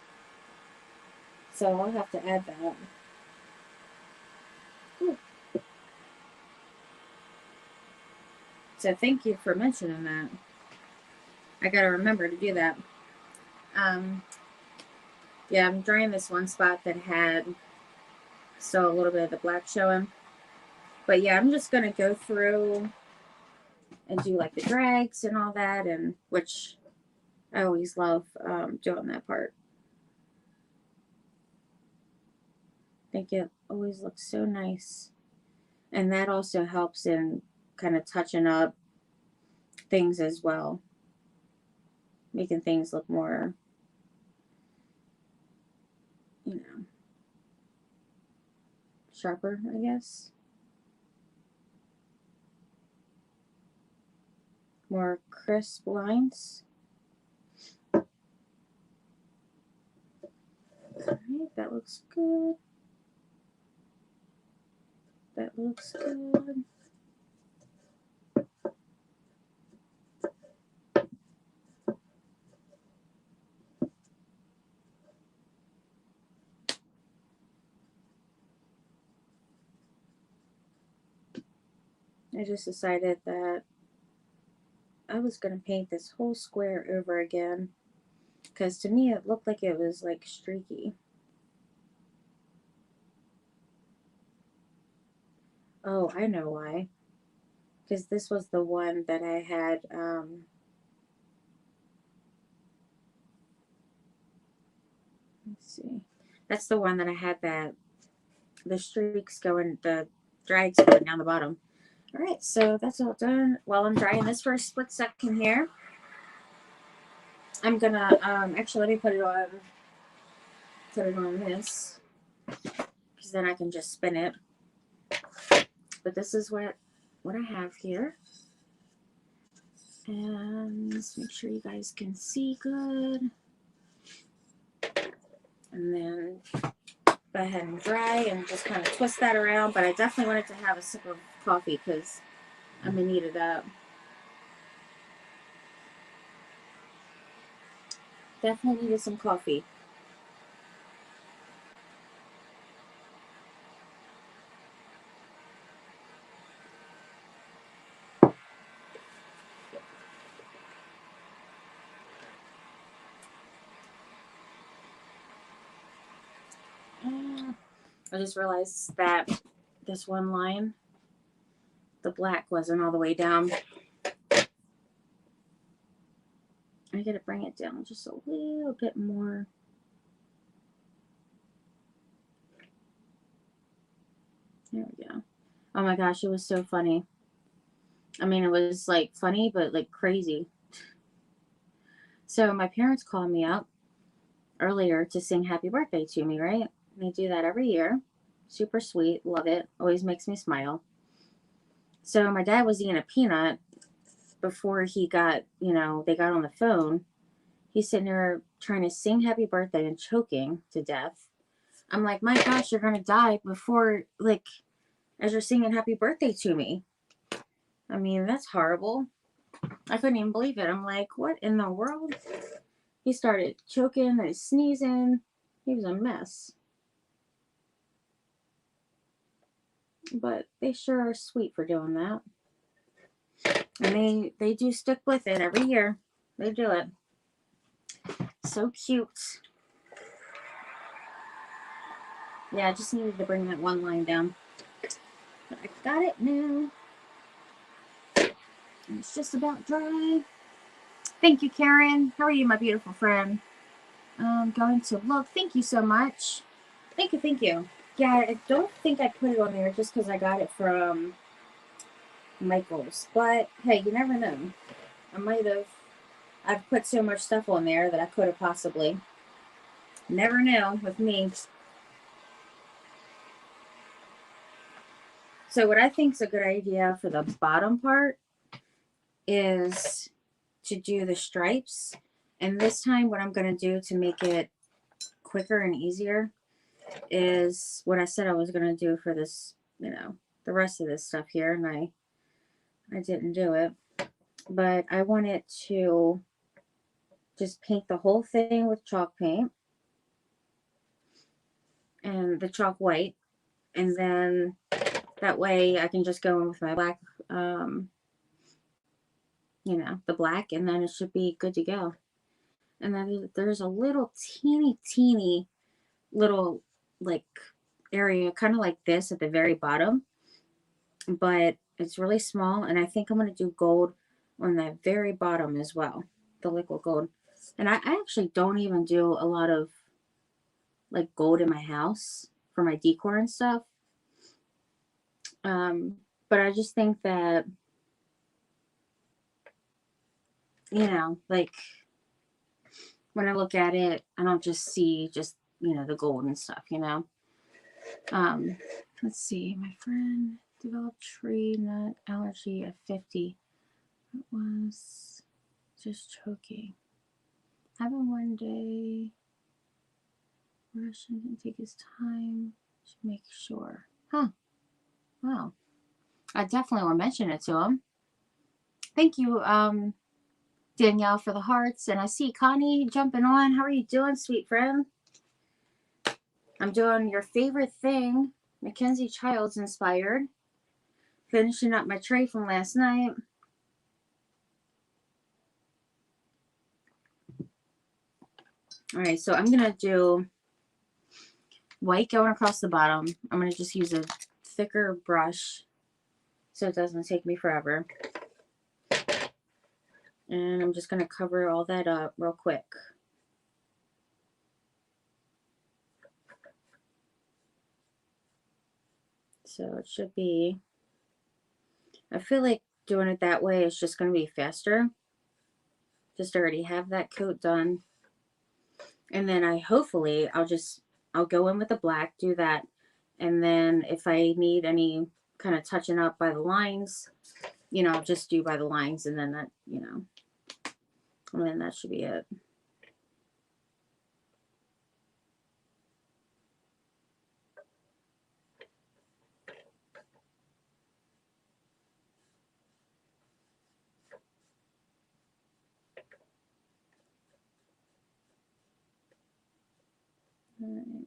So I'll have to add that. Ooh. So thank you for mentioning that. I gotta remember to do that. Yeah, I'm drying this one spot that had still a little bit of the black showing. But yeah, I'm just gonna go through and do like the drags and all that, and which I always love doing that part. I think it always looks so nice. And that also helps in kind of touching up things as well. Making things look more, you know, sharper, I guess. More crisp lines. Alright, that looks good. That looks good. I just decided that I was going to paint this whole square over again, because to me it looked like it was like streaky. Oh, I know why. Because this was the one that I had, let's see. That's the one that I had the streaks going, the drags going down the bottom. All right, so that's all done. While I'm drying this for a split second here, I'm gonna, actually let me put it on this, because then I can just spin it. But this is what I have here. And let's make sure you guys can see good. And then go ahead and dry and just kind of twist that around. But I definitely wanted to have a sip of coffee because I'm going to need it up. Definitely needed some coffee. I just realized that this one line, the black wasn't all the way down. I gotta bring it down just a little bit more. There we go. Oh my gosh, it was so funny. I mean, it was like funny, but like crazy. So my parents called me up earlier to sing happy birthday to me, right? They do that every year. Super sweet. Love it. Always makes me smile. So my dad was eating a peanut before he got, they got on the phone. He's sitting there trying to sing happy birthday and choking to death. I'm like, my gosh, you're going to die before, like, as you're singing happy birthday to me. I mean, that's horrible. I couldn't even believe it. I'm like, what in the world? He started choking and sneezing. He was a mess. But they sure are sweet for doing that. And they do stick with it every year. They do it. So cute. Yeah, I just needed to bring that one line down. But I got it now. And it's just about dry. Thank you, Karen. How are you, my beautiful friend? I'm going to look. Thank you so much. Thank you, thank you. Yeah, I don't think I put it on there just because I got it from Michael's. But hey, you never know. I might have. I've put so much stuff on there that I could have possibly. Never know with me. So what I think is a good idea for the bottom part is to do the stripes. And this time what I'm going to do to make it quicker and easier is what I said I was going to do for this, the rest of this stuff here. And I didn't do it. But I wanted to just paint the whole thing with chalk paint. And the chalk white. And then that way I can just go in with my black, the black, and then it should be good to go. And then there's a little teeny little like area kind of like this at the very bottom, but it's really small, and I think I'm going to do gold on the very bottom as well, the liquid gold. And I actually don't even do a lot of like gold in my house for my decor and stuff, but I just think that you know, like when I look at it, I don't just see just, you know, the gold and stuff, you know. Let's see. My friend developed tree nut allergy at 50. It was just choking. Having one day, Russian can take his time to make sure. Huh. Wow. I definitely will mention it to him. Thank you, Danielle, for the hearts. And I see Connie jumping on. How are you doing, sweet friend? I'm doing your favorite thing. Mackenzie Childs inspired. Finishing up my tray from last night. All right, so I'm going to do white going across the bottom. I'm going to just use a thicker brush so it doesn't take me forever. And I'm just going to cover all that up real quick. So it should be, I feel like doing it that way is just going to be faster. Just already have that coat done. And then I'll go in with the black, do that. And then if I need any kind of touching up by the lines, you know, I'll just do by the lines, and then that, you know, and then that should be it. All right.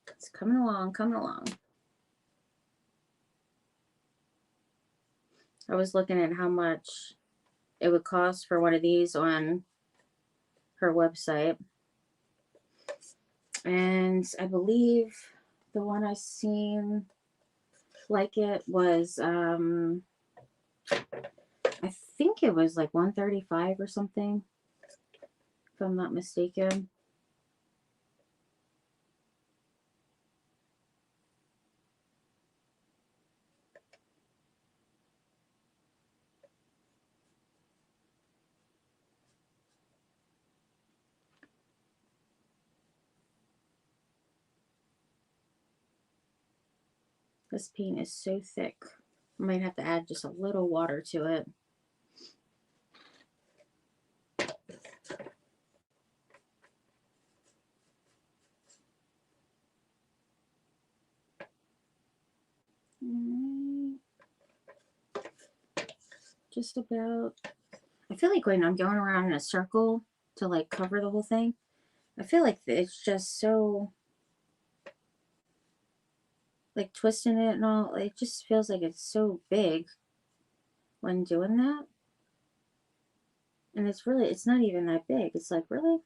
It's coming along, coming along. I was looking at how much it would cost for one of these on her website. And I believe the one I seen like it was I think it was like $135 or something, if I'm not mistaken. This paint is so thick. I might have to add just a little water to it. Just about. I feel like when I'm going around in a circle to like cover the whole thing, I feel like it's just so like twisting it and all. It just feels like it's so big when doing that. And it's not even that big. It's like, really?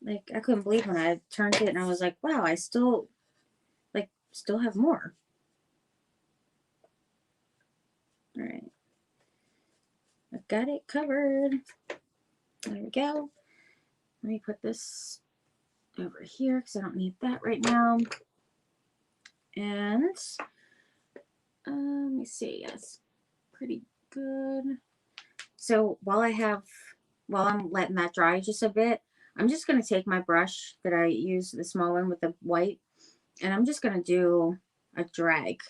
Like, I couldn't believe when I turned it and I was like, wow, I still have more. All right. I've got it covered. There we go. Let me put this over here because I don't need that right now. And let me see. That's pretty good. So while I'm letting that dry just a bit, I'm just going to take my brush that I use, the small one with the white, and I'm just going to do a drag.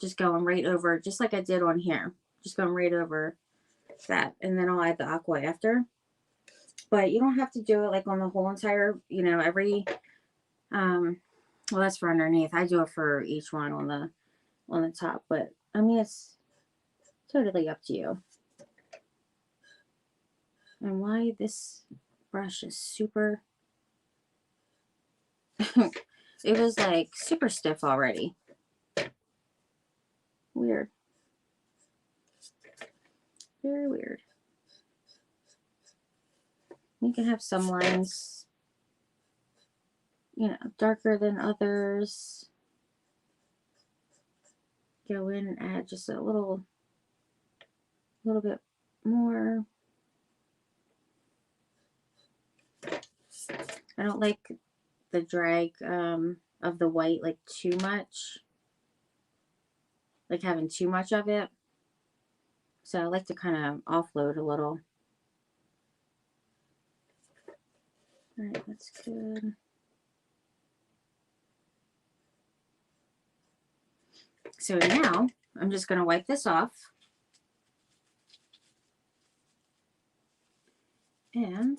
Just going right over, just like I did on here. Just going right over that. And then I'll add the aqua after. But you don't have to do it like on the whole entire, you know, every, well, that's for underneath. I do it for each one on the top. But, I mean, it's totally up to you. And why this brush is super, it was like super stiff already. Weird. Very weird. You can have some lines, you know, darker than others. Go in and add just a little bit more. I don't like the drag of the white like too much. like having too much of it. So I like to kind of offload a little. All right, that's good. So now I'm just going to wipe this off. And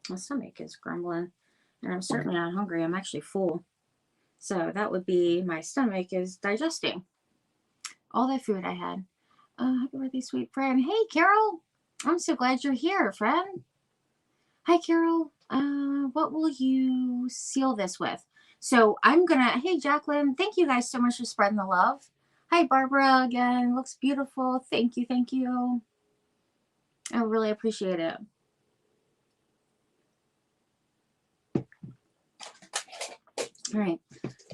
my stomach is grumbling. And I'm certainly not hungry. I'm actually full. So that would be my stomach is digesting all that food I had. Happy birthday, sweet friend. Hey, Carol. I'm so glad you're here, friend. Hi, Carol. What will you seal this with? So I'm gonna, hey, Jacqueline, thank you guys so much for spreading the love. Hi, Barbara, again, looks beautiful. Thank you, thank you. I really appreciate it. All right,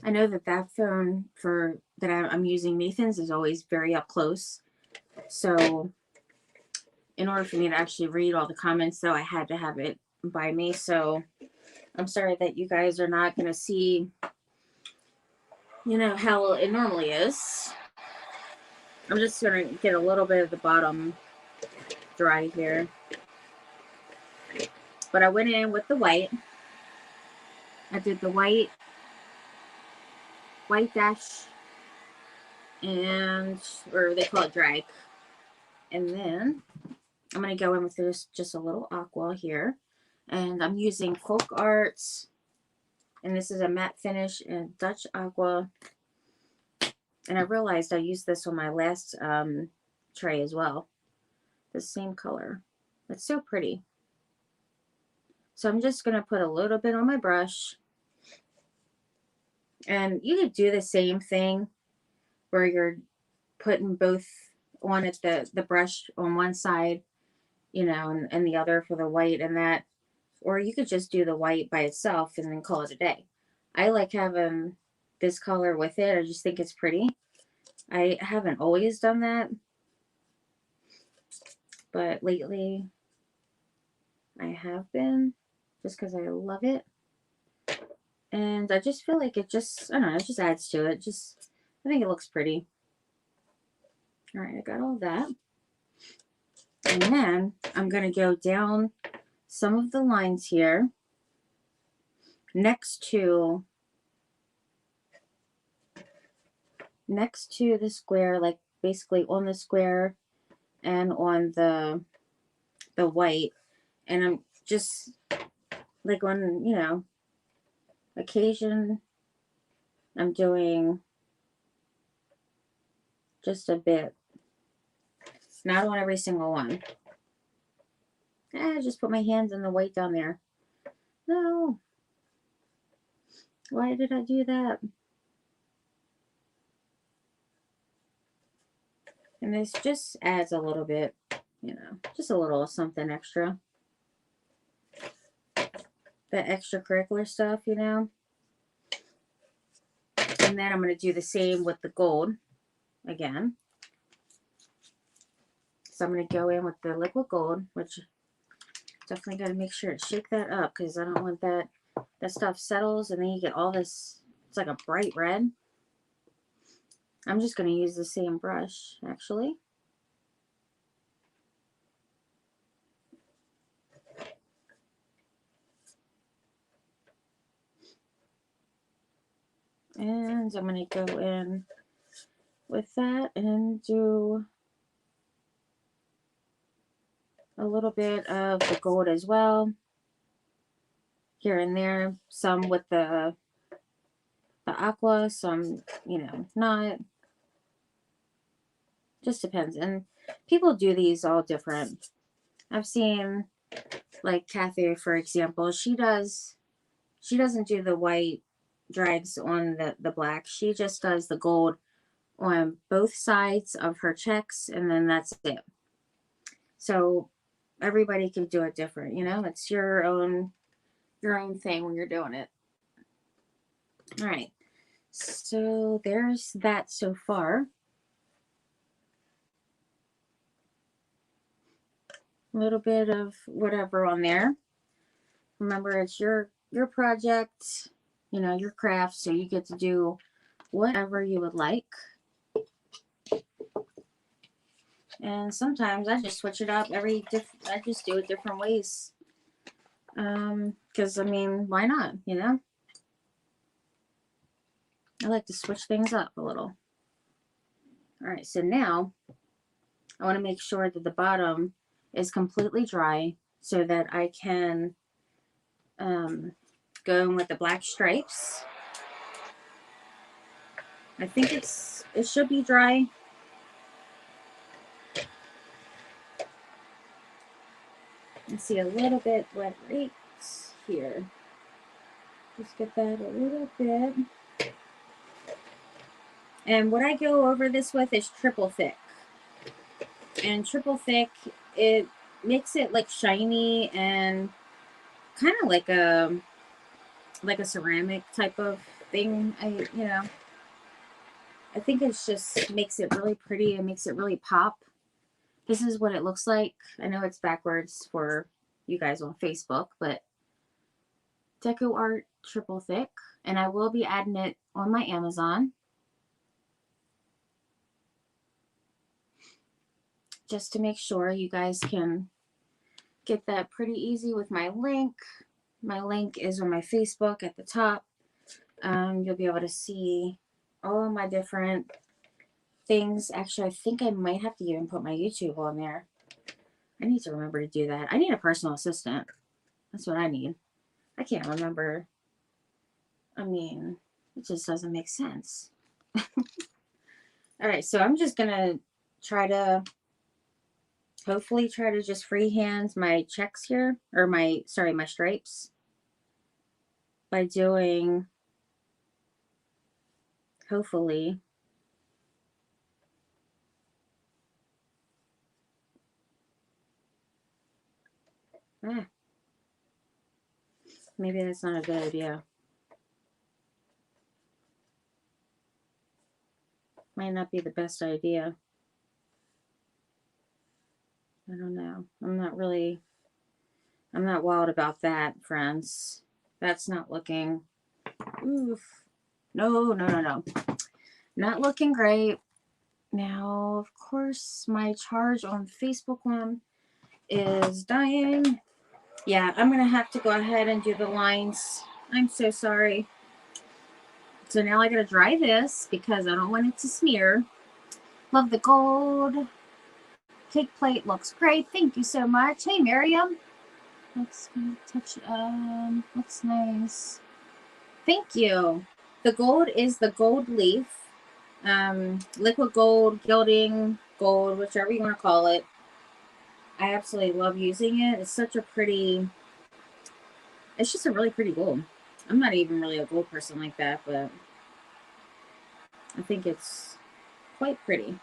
I know that phone that I'm using, Nathan's, is always very up close. So in order for me to actually read all the comments, though, I had to have it by me. So I'm sorry that you guys are not going to see, how it normally is. I'm just going to get a little bit of the bottom dry here. But I went in with the white. I did the white dash, or they call it drag. And then I'm going to go in with this, just a little aqua here. And I'm using Folk Arts. And this is a matte finish in Dutch Aqua. And I realized I used this on my last tray as well. The same color. It's so pretty. So I'm just going to put a little bit on my brush. And you could do the same thing where you're putting both on at the brush on one side, and the other for the white and that. Or you could just do the white by itself and then call it a day. I like having this color with it. I just think it's pretty. I haven't always done that, but lately I have been, just because I love it. And I just feel like it just, I don't know, it just adds to it. I think it looks pretty. All right, I got all that. And then I'm going to go down some of the lines here next to the square, like basically on the square and on the white. And I'm just like on, occasion, I'm doing just a bit, not on every single one. I just put my hands in the white down there. No. Why did I do that? And this just adds a little bit, just a little something extra. The extracurricular stuff, And then I'm going to do the same with the gold again. So I'm going to go in with the liquid gold, which definitely got to make sure to shake that up because I don't want that stuff settles and then you get all this, it's like a bright red. I'm just going to use the same brush, actually. And I'm going to go in with that and do a little bit of the gold as well. Here and there. Some with the aqua, some, not. Just depends. And people do these all different. I've seen, like Kathy, for example, she doesn't do the white drags on the black. She just does the gold on both sides of her checks, and then that's it. So everybody can do it different, It's your own thing when you're doing it. All right. So there's that so far. A little bit of whatever on there. Remember, it's your project, your craft, so you get to do whatever you would like. And sometimes I just switch it up I just do it different ways. Because I mean, why not, you know? I like to switch things up a little. All right, so now I want to make sure that the bottom is completely dry so that I can go in with the black stripes. I think it should be dry. I see a little bit wet right here. Just get that a little bit. And what I go over this with is triple thick. And triple thick, it makes it like shiny and kind of like a ceramic type of thing. I think it's just makes it really pretty and makes it really pop. This is what it looks like. I know it's backwards for you guys on Facebook, but Deco Art Triple Thick. And I will be adding it on my Amazon. Just to make sure you guys can get that pretty easy with my link. My link is on my Facebook at the top. You'll be able to see all of my different things. Actually, I think I might have to even put my YouTube on there. I need to remember to do that. I need a personal assistant. That's what I need. I can't remember. I mean, it just doesn't make sense. All right, so I'm just going to hopefully try to just freehand my checks here, or my stripes, by doing, hopefully, maybe that's not a good idea. Might not be the best idea. I don't know. I'm not wild about that, friends. That's not looking, oof. No. Not looking great. Now, of course, my charge on Facebook one is dying. Yeah, I'm going to have to go ahead and do the lines. I'm so sorry. So now I got to dry this because I don't want it to smear. Love the gold. Cake plate looks great. Thank you so much. Hey, Miriam. Let's touch, looks nice. Thank you. The gold is the gold leaf. Liquid gold, gilding gold, whichever you want to call it. I absolutely love using it. It's such a pretty, it's just a really pretty gold. I'm not even really a gold person like that, but I think it's quite pretty.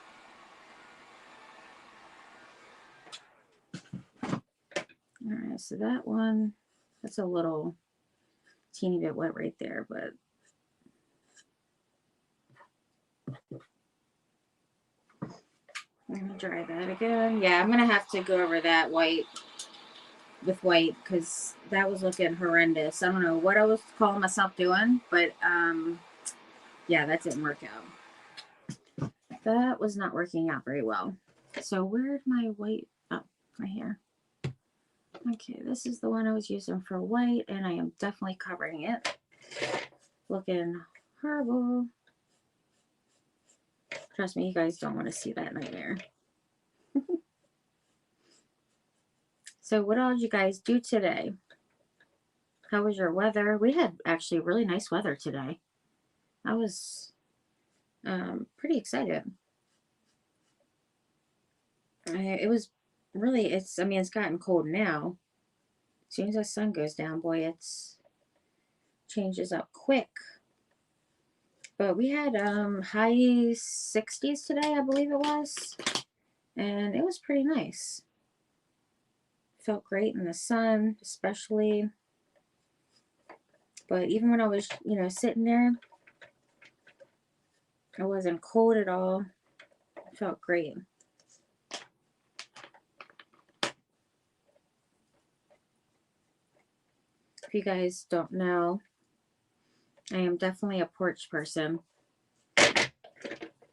All right, so that one, that's a little teeny bit wet right there, but I'm gonna dry that again. Yeah, I'm gonna have to go over that white because that was looking horrendous. I don't know what I was calling myself doing, but yeah, that didn't work out. That was not working out very well. So where'd my white? Oh, right here. Okay, this is the one I was using for white, and I am definitely covering it. Looking horrible. Trust me, you guys don't want to see that nightmare. So what all did you guys do today? How was your weather? We had actually really nice weather today. I was pretty excited. It was really, it's gotten cold now. As soon as the sun goes down, boy, it's changes up quick. But we had high 60s today, I believe it was. And it was pretty nice. Felt great in the sun, especially. But even when I was, sitting there, I wasn't cold at all. It felt great. If you guys don't know, I am definitely a porch person.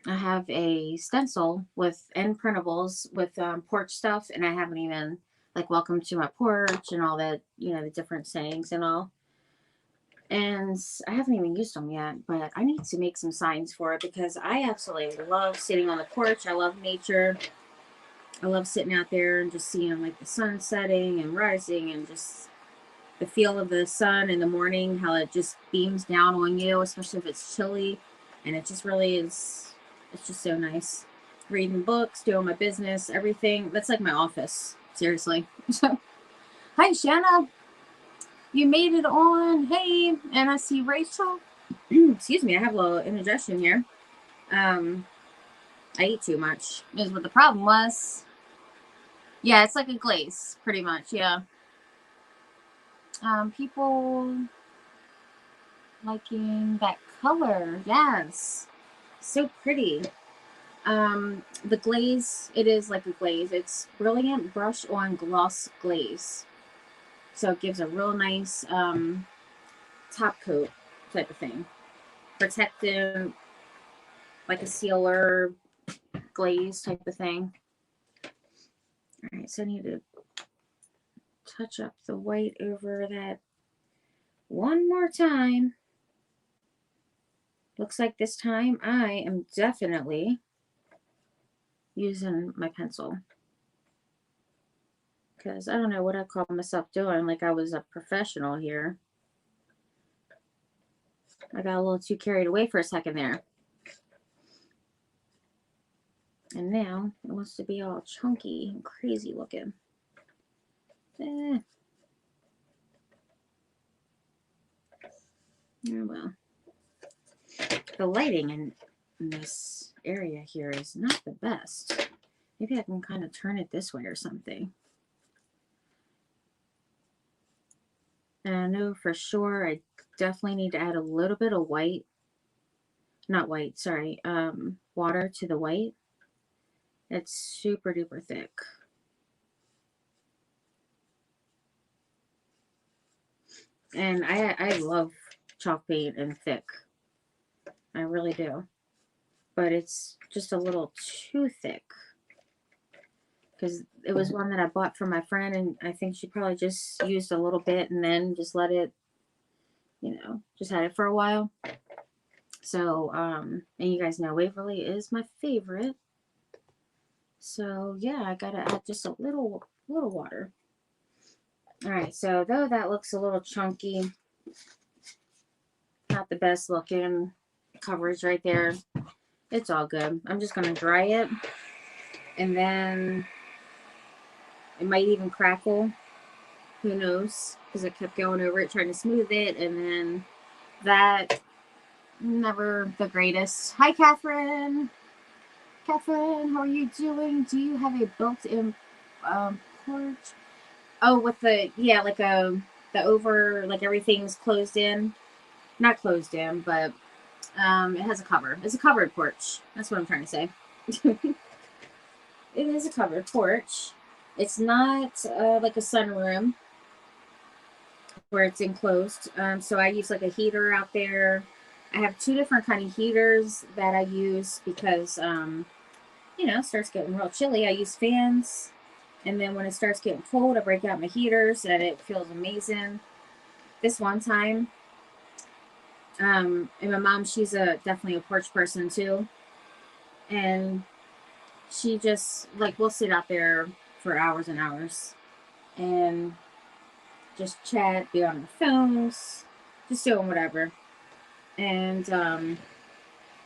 I have a stencil with end printables with porch stuff, and I haven't even like welcome to my porch and all that, you know, the different sayings and all. And I haven't even used them yet, but I need to make some signs for it because I absolutely love sitting on the porch. I love nature. I love sitting out there and just seeing like the sun setting and rising and just the feel of the sun in the morning, how it just beams down on you, especially if it's chilly. And it just really is, it's just so nice. Reading books, doing my business, everything. That's like my office, seriously. Hi, Shanna. You made it on. Hey, and I see Rachel. Excuse me, I have a little indigestion here. I ate too much, is what the problem was. Yeah, it's like a glaze, pretty much, yeah. People liking that color, yes. So pretty. The glaze, it is like a glaze. It's brilliant brush on gloss glaze. So it gives a real nice top coat type of thing. Protective, like a sealer glaze type of thing. All right, so I need to touch up the white over that one more time. Looks like this time I am definitely using my pencil. Because I don't know what I call myself doing, like I was a professional here. I got a little too carried away for a second there. And now it wants to be all chunky and crazy looking. Oh well. The lighting in this area here is not the best. Maybe I can kind of turn it this way or something. And I know for sure I definitely need to add a little bit of white. Not white, sorry. Water to the white. It's super duper thick. And I love chalk paint and thick. I really do. But it's just a little too thick. Because it was one that I bought from my friend, and I think she probably just used a little bit and then just let it, you know, just had it for a while. So, and you guys know Waverly is my favorite. So yeah, I gotta add just a little water. All right, so though that looks a little chunky, not the best looking coverage right there, it's all good. I'm just gonna dry it, and then it might even crackle. Who knows? Because I kept going over it, trying to smooth it, and then that, never the greatest. Hi, Catherine. Catherine, how are you doing? Do you have a built-in porch? Oh, with the, yeah, like the over, like everything's closed in. Not closed in, but it has a cover. It's a covered porch. That's what I'm trying to say. It is a covered porch. It's not like a sunroom where it's enclosed. So I use like a heater out there. I have two different kind of heaters that I use because, you know, it starts getting real chilly. I use fans. And then when it starts getting cold, I break out my heaters and it feels amazing. This one time, and my mom, she's definitely a porch person too. And she just, like, we'll sit out there for hours and hours and just chat, be on our phones, just doing whatever. And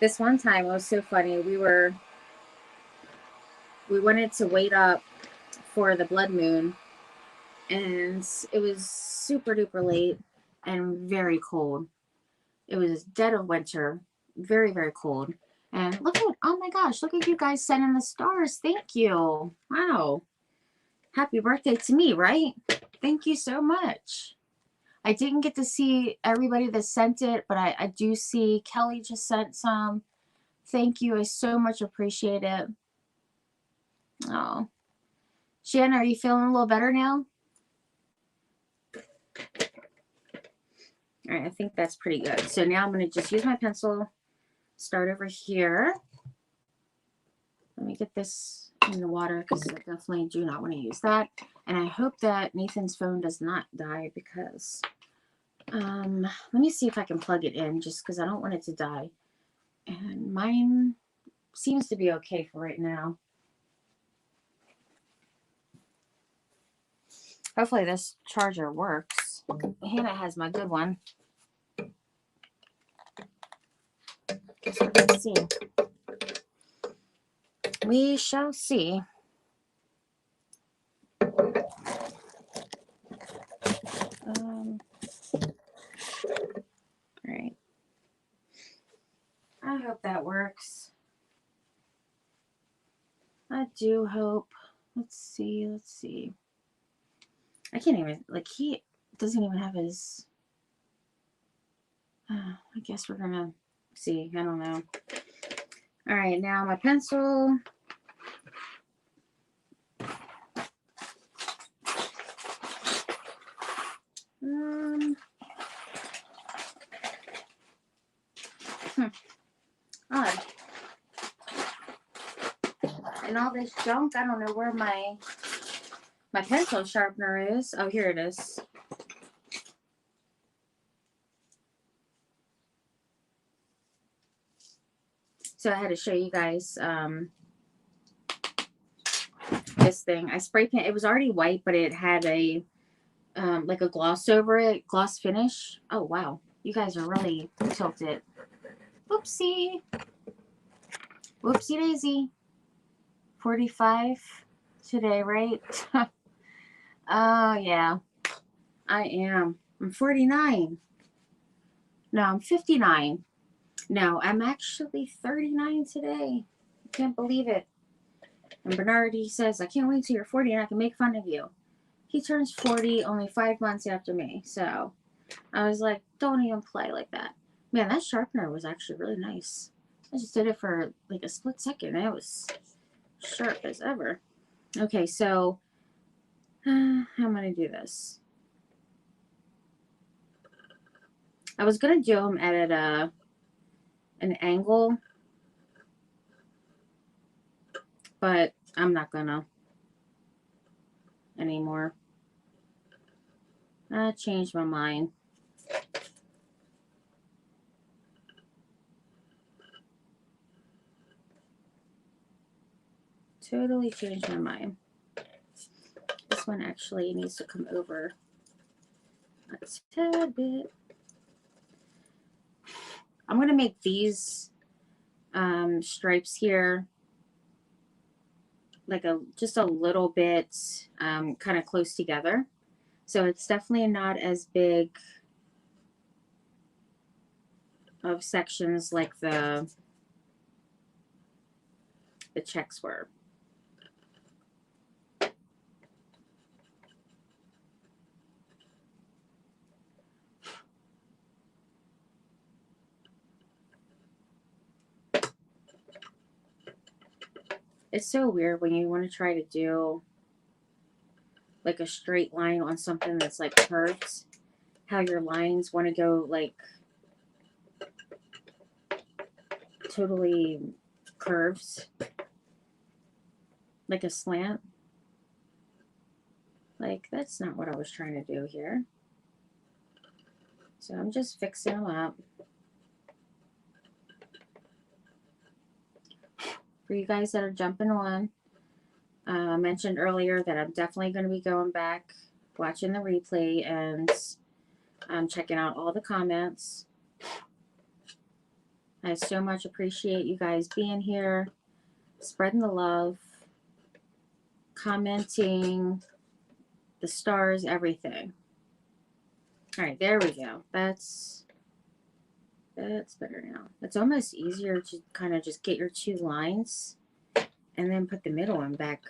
this one time, it was so funny. We wanted to wait up for the blood moon, and it was super duper late and very cold. It was dead of winter, very, very cold. And look at, oh my gosh, look at you guys sending the stars. Thank you. Wow. Happy birthday to me, right? Thank you so much. I didn't get to see everybody that sent it, but I do see Kelly just sent some. Thank you. I so much appreciate it. Oh. Shanna, are you feeling a little better now? All right, I think that's pretty good. So now I'm going to just use my pencil, start over here. me get this in the water because I definitely do not want to use that. And I hope that Nathan's phone does not die because, let me see if I can plug it in just because I don't want it to die. And mine seems to be okay for right now. Hopefully this charger works. Hannah has my good one. Guess we're going to see. We shall see. Alright. I hope that works. I do hope. Let's see. Let's see. I can't even, like, he doesn't even have his, I guess we're gonna see. I don't know. Alright, now my pencil. Odd. And all this junk, I don't know where my pencil sharpener is. Oh, here it is. So I had to show you guys this thing. I spray paint. It was already white, but it had a like a gloss over it, gloss finish. Oh wow, you guys are really tilted. Whoopsie, whoopsie daisy. 45 today, right? Oh yeah, I am. I'm 49. No, I'm 59. No, I'm actually 39 today. I can't believe it. And Bernard, he says, I can't wait till you're 40 and I can make fun of you. He turns 40 only 5 months after me. So I was like, don't even play like that. Man, that sharpener was actually really nice. I just did it for like a split second. It was sharp as ever. Okay, so how am I going to do this? I was going to do them at an angle, but I'm not going to anymore. I changed my mind. Totally changed my mind. This one actually needs to come over a tad bit. I'm going to make these stripes here like just a little bit kind of close together. So it's definitely not as big of sections like the checks were. It's so weird when you want to try to do like a straight line on something that's like curved, how your lines want to go like totally curves, like a slant. Like, that's not what I was trying to do here. So I'm just fixing them up. For you guys that are jumping on, I mentioned earlier that I'm definitely going to be going back, watching the replay, and checking out all the comments. I so much appreciate you guys being here, spreading the love, commenting, the stars, everything. All right, there we go. That's better now. It's almost easier to kind of just get your 2 lines and then put the middle one back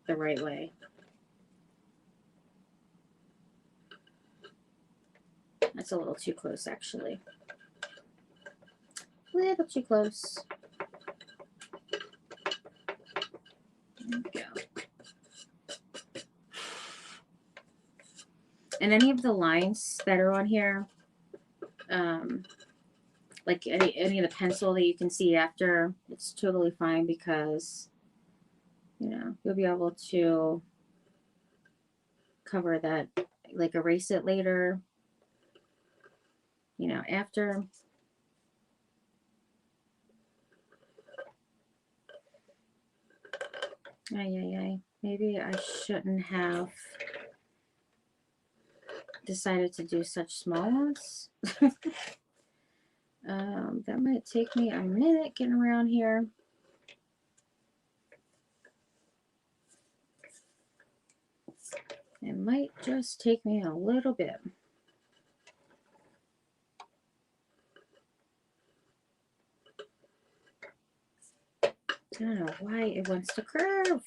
the right way. That's a little too close, actually. A little too close. There we go. And any of the lines that are on here, like any of the pencil that you can see after, it's totally fine because you know, you'll be able to cover that, like erase it later, you know, after. Ay. Maybe I shouldn't have decided to do such small ones. That might take me a minute getting around here. It might just take me a little bit. I don't know why it wants to curve.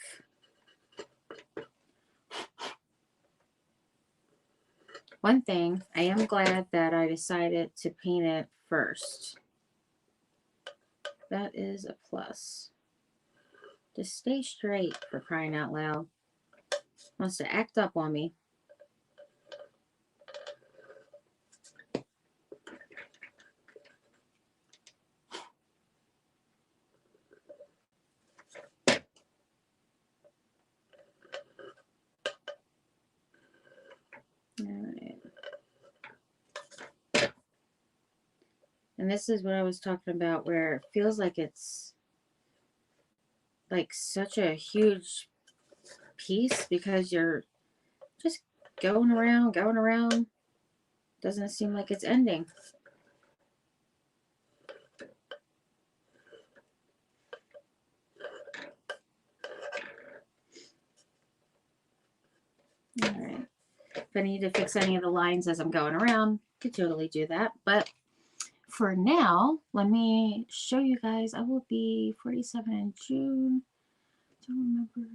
One thing, I am glad that I decided to paint it first. That is a plus. Just stay straight, for crying out loud. Wants to act up on me. Alright. And this is what I was talking about, where it feels like it's like such a huge piece because you're just going around. Doesn't seem like it's ending. Alright. If I need to fix any of the lines as I'm going around, I could totally do that. But for now, let me show you guys. I will be 47 in June. Don't remember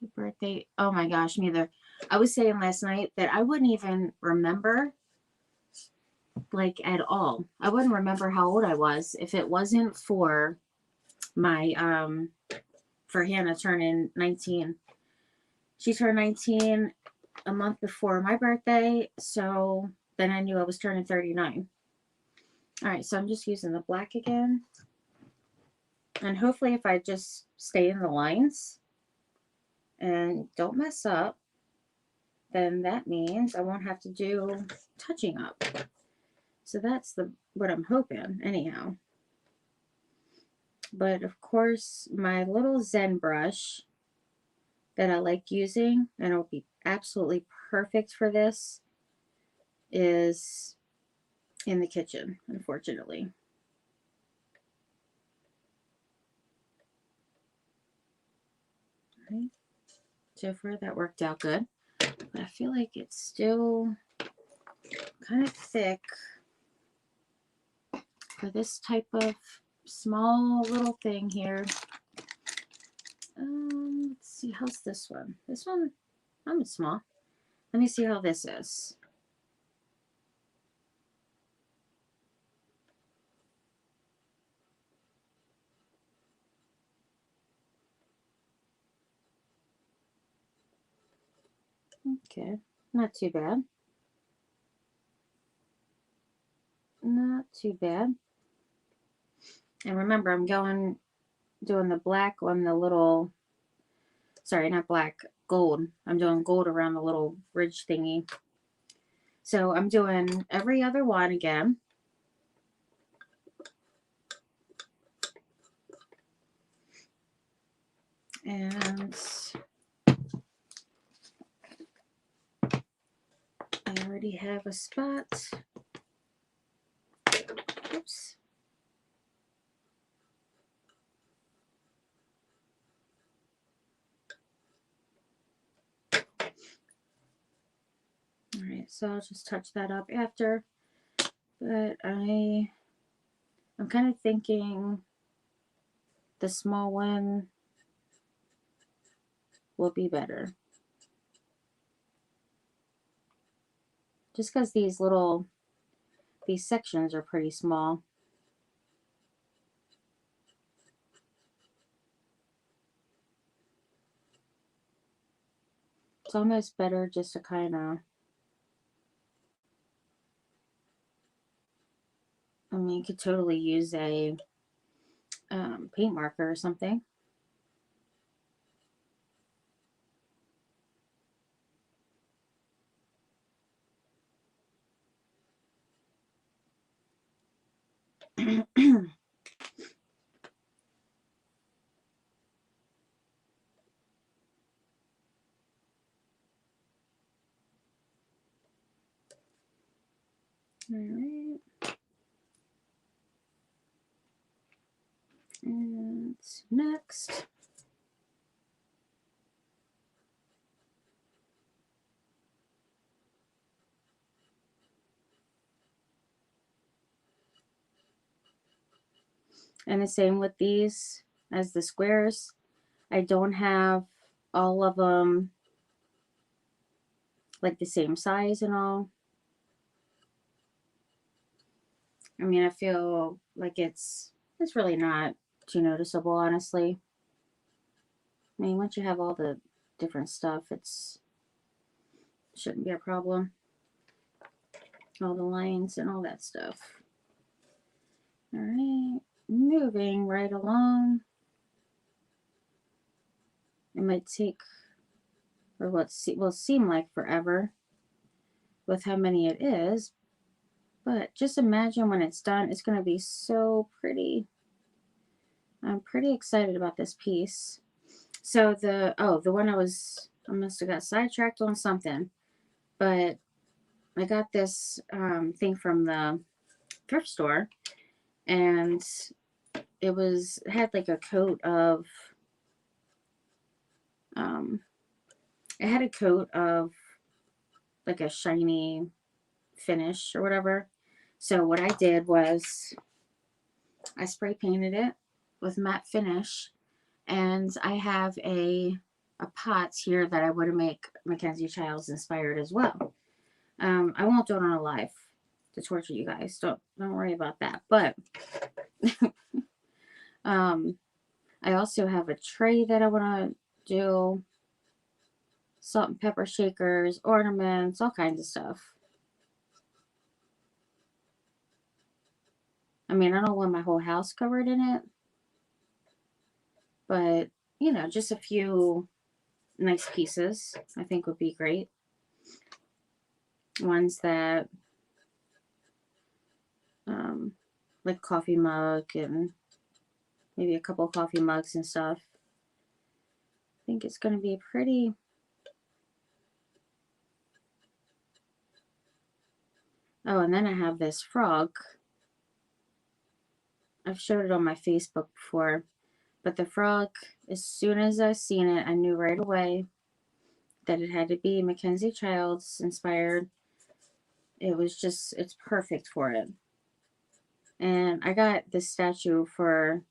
the birthday. Oh my gosh, me either. I was saying last night that I wouldn't even remember, like, at all. I wouldn't remember how old I was if it wasn't for my for Hannah turning 19. She turned 19 a month before my birthday, so then I knew I was turning 39. All right, so I'm just using the black again. And hopefully if I just stay in the lines and don't mess up, then that means I won't have to do touching up. So that's what I'm hoping, anyhow. But of course, my little Zen brush that I like using, and it'll be absolutely perfect for this, is in the kitchen, unfortunately. Okay. So far that worked out good. But I feel like it's still kind of thick for this type of small little thing here. Let's see, how's this one? This one, I'm small. Let me see how this is. Okay, not too bad. Not too bad. And remember, I'm doing the black on the little, sorry, not black, gold. I'm doing gold around the little ridge thingy. So I'm doing every other one again. And I already have a spot. Oops. All right, so I'll just touch that up after. But I'm kind of thinking the small one will be better. Just because these sections are pretty small. It's almost better just to kind of, I mean, you could totally use a paint marker or something. Alright. And next. And the same with these as the squares. I don't have all of them like the same size and all. I mean, I feel like it's really not too noticeable, honestly. I mean, once you have all the different stuff, shouldn't be a problem. All the lines and all that stuff. All right, moving right along. It might take, or what will seem like forever with how many it is, but just imagine when it's done, it's going to be so pretty. I'm pretty excited about this piece. So the one I must have got sidetracked on something, but I got this thing from the thrift store, and it had like a coat of it had a coat of like a shiny finish or whatever. So what I did was I spray painted it with matte finish, and I have a pot here that I want to make Mackenzie Childs inspired as well. I won't do it on a live to torture you guys. Don't worry about that. But I also have a tray that I want to do, salt and pepper shakers, ornaments, all kinds of stuff. I mean, I don't want my whole house covered in it, but you know, just a few nice pieces I think would be great. Ones that like coffee mug and maybe a couple of coffee mugs and stuff. I think it's going to be pretty. Oh, and then I have this frog. I've showed it on my Facebook before, but the frog, as soon as I seen it, I knew right away that it had to be Mackenzie Childs inspired. It was just, it's perfect for it. And I got this statue for,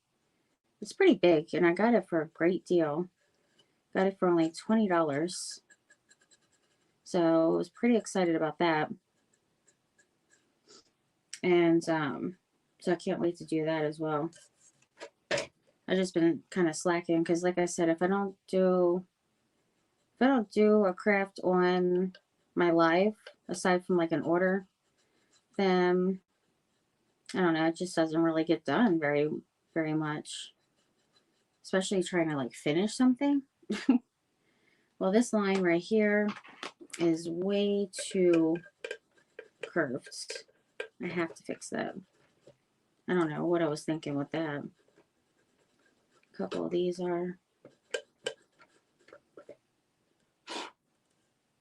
it's pretty big, and I got it for a great deal. Got it for only $20. So I was pretty excited about that. And so I can't wait to do that as well. I've just been kind of slacking because, like I said, if I don't do a craft on my live, aside from like an order, then I don't know, it just doesn't really get done very, very much. Especially trying to like finish something. Well, this line right here is way too curved. I have to fix that. I don't know what I was thinking with that. A couple of these are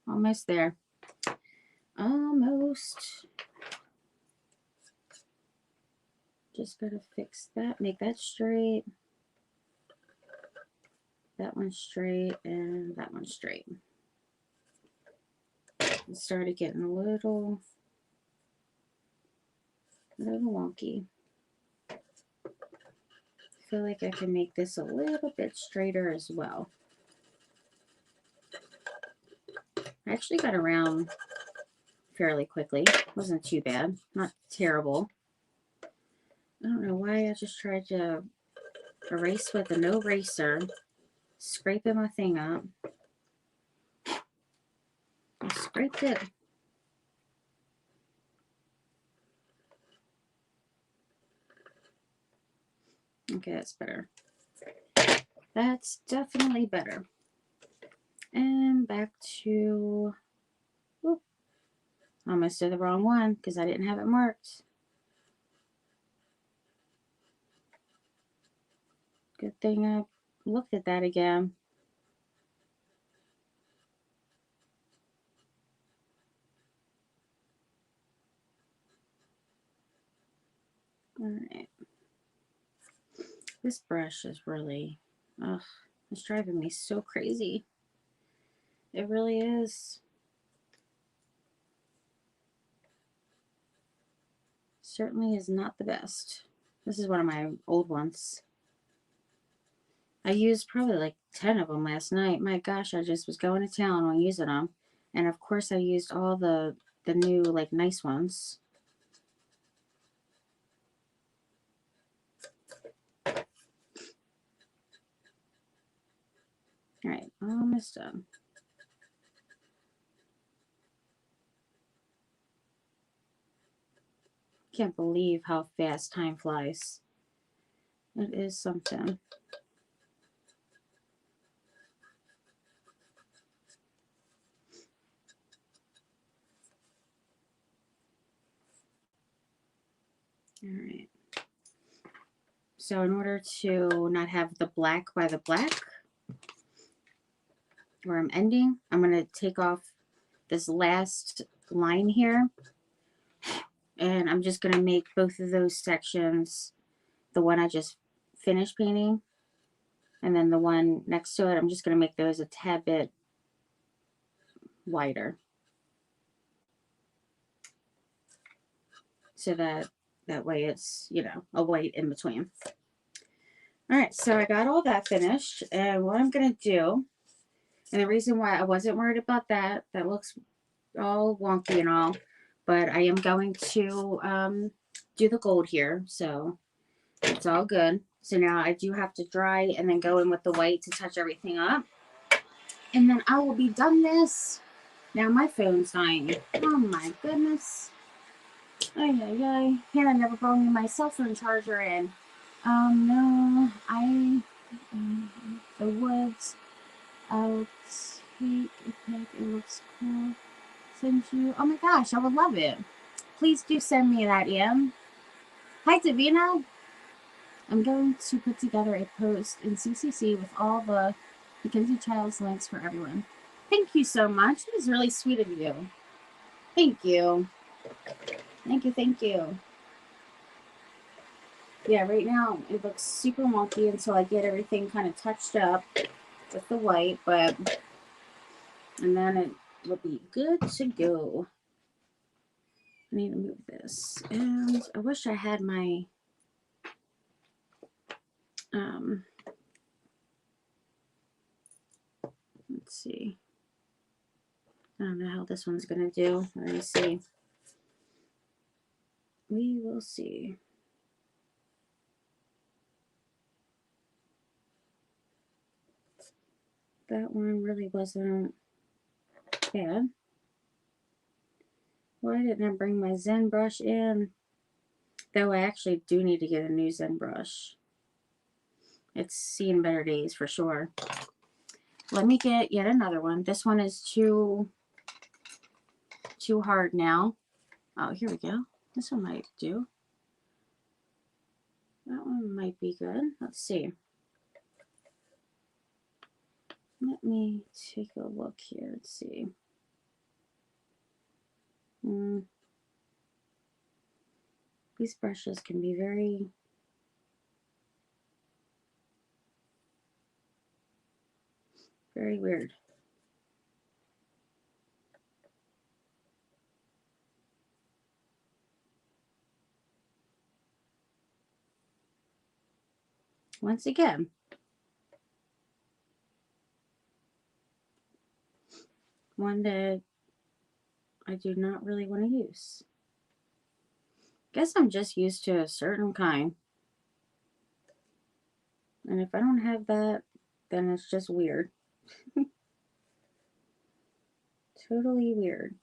almost there. Almost. Just gotta fix that, make that straight. That one straight and that one straight. It started getting a little wonky. I feel like I can make this a little bit straighter as well. I actually got around fairly quickly. Wasn't too bad. Not terrible. I don't know why I just tried to erase with a no eraser. Scraping my thing up. I scraped it. Okay, that's better. That's definitely better. And back to, whoop, almost did the wrong one because I didn't have it marked. Good thing I looked at that again. All right. This brush is really, ugh, it's driving me so crazy. It really is. Certainly is not the best. This is one of my old ones. I used probably like 10 of them last night. My gosh, I just was going to town on using them. And of course I used all the new like nice ones. All right, almost done. Can't believe how fast time flies. It is something. All right. So in order to not have the black by the black, where I'm ending, I'm going to take off this last line here. And I'm just going to make both of those sections, the one I just finished painting, and then the one next to it, I'm just going to make those a tad bit wider. So that way it's, you know, a white in between. All right, so I got all that finished. And what I'm going to do, and the reason why I wasn't worried about that looks all wonky and all, but I am going to do the gold here. So it's all good. So now I do have to dry and then go in with the white to touch everything up. And then I will be done this. Now my phone's dying. Oh my goodness. Ay, ay, ay. Hannah never brought me my cell phone charger in. No, the woods. I'll take a pic. It looks cool. Send you. Oh my gosh, I would love it. Please do send me that, Em. Hi, Davina. I'm going to put together a post in CCC with all the Mackenzie Childs links for everyone. Thank you so much. It was really sweet of you. Thank you. Thank you, thank you. Yeah, right now it looks super wonky until I get everything kind of touched up with the white, and then it will be good to go. I need to move this. And I wish I had my, let's see. I don't know how this one's going to do. Let me see. We will see. That one really wasn't bad. Why didn't I bring my Zen brush in? Though I actually do need to get a new Zen brush. It's seen better days for sure. Let me get yet another one. This one is too hard now. Oh, here we go. This one might do. That one might be good. Let's see. Let me take a look here. Let's see. These brushes can be very weird. Once again, one that I do not really want to use. Guess I'm just used to a certain kind. And if I don't have that, then it's just weird. Totally weird.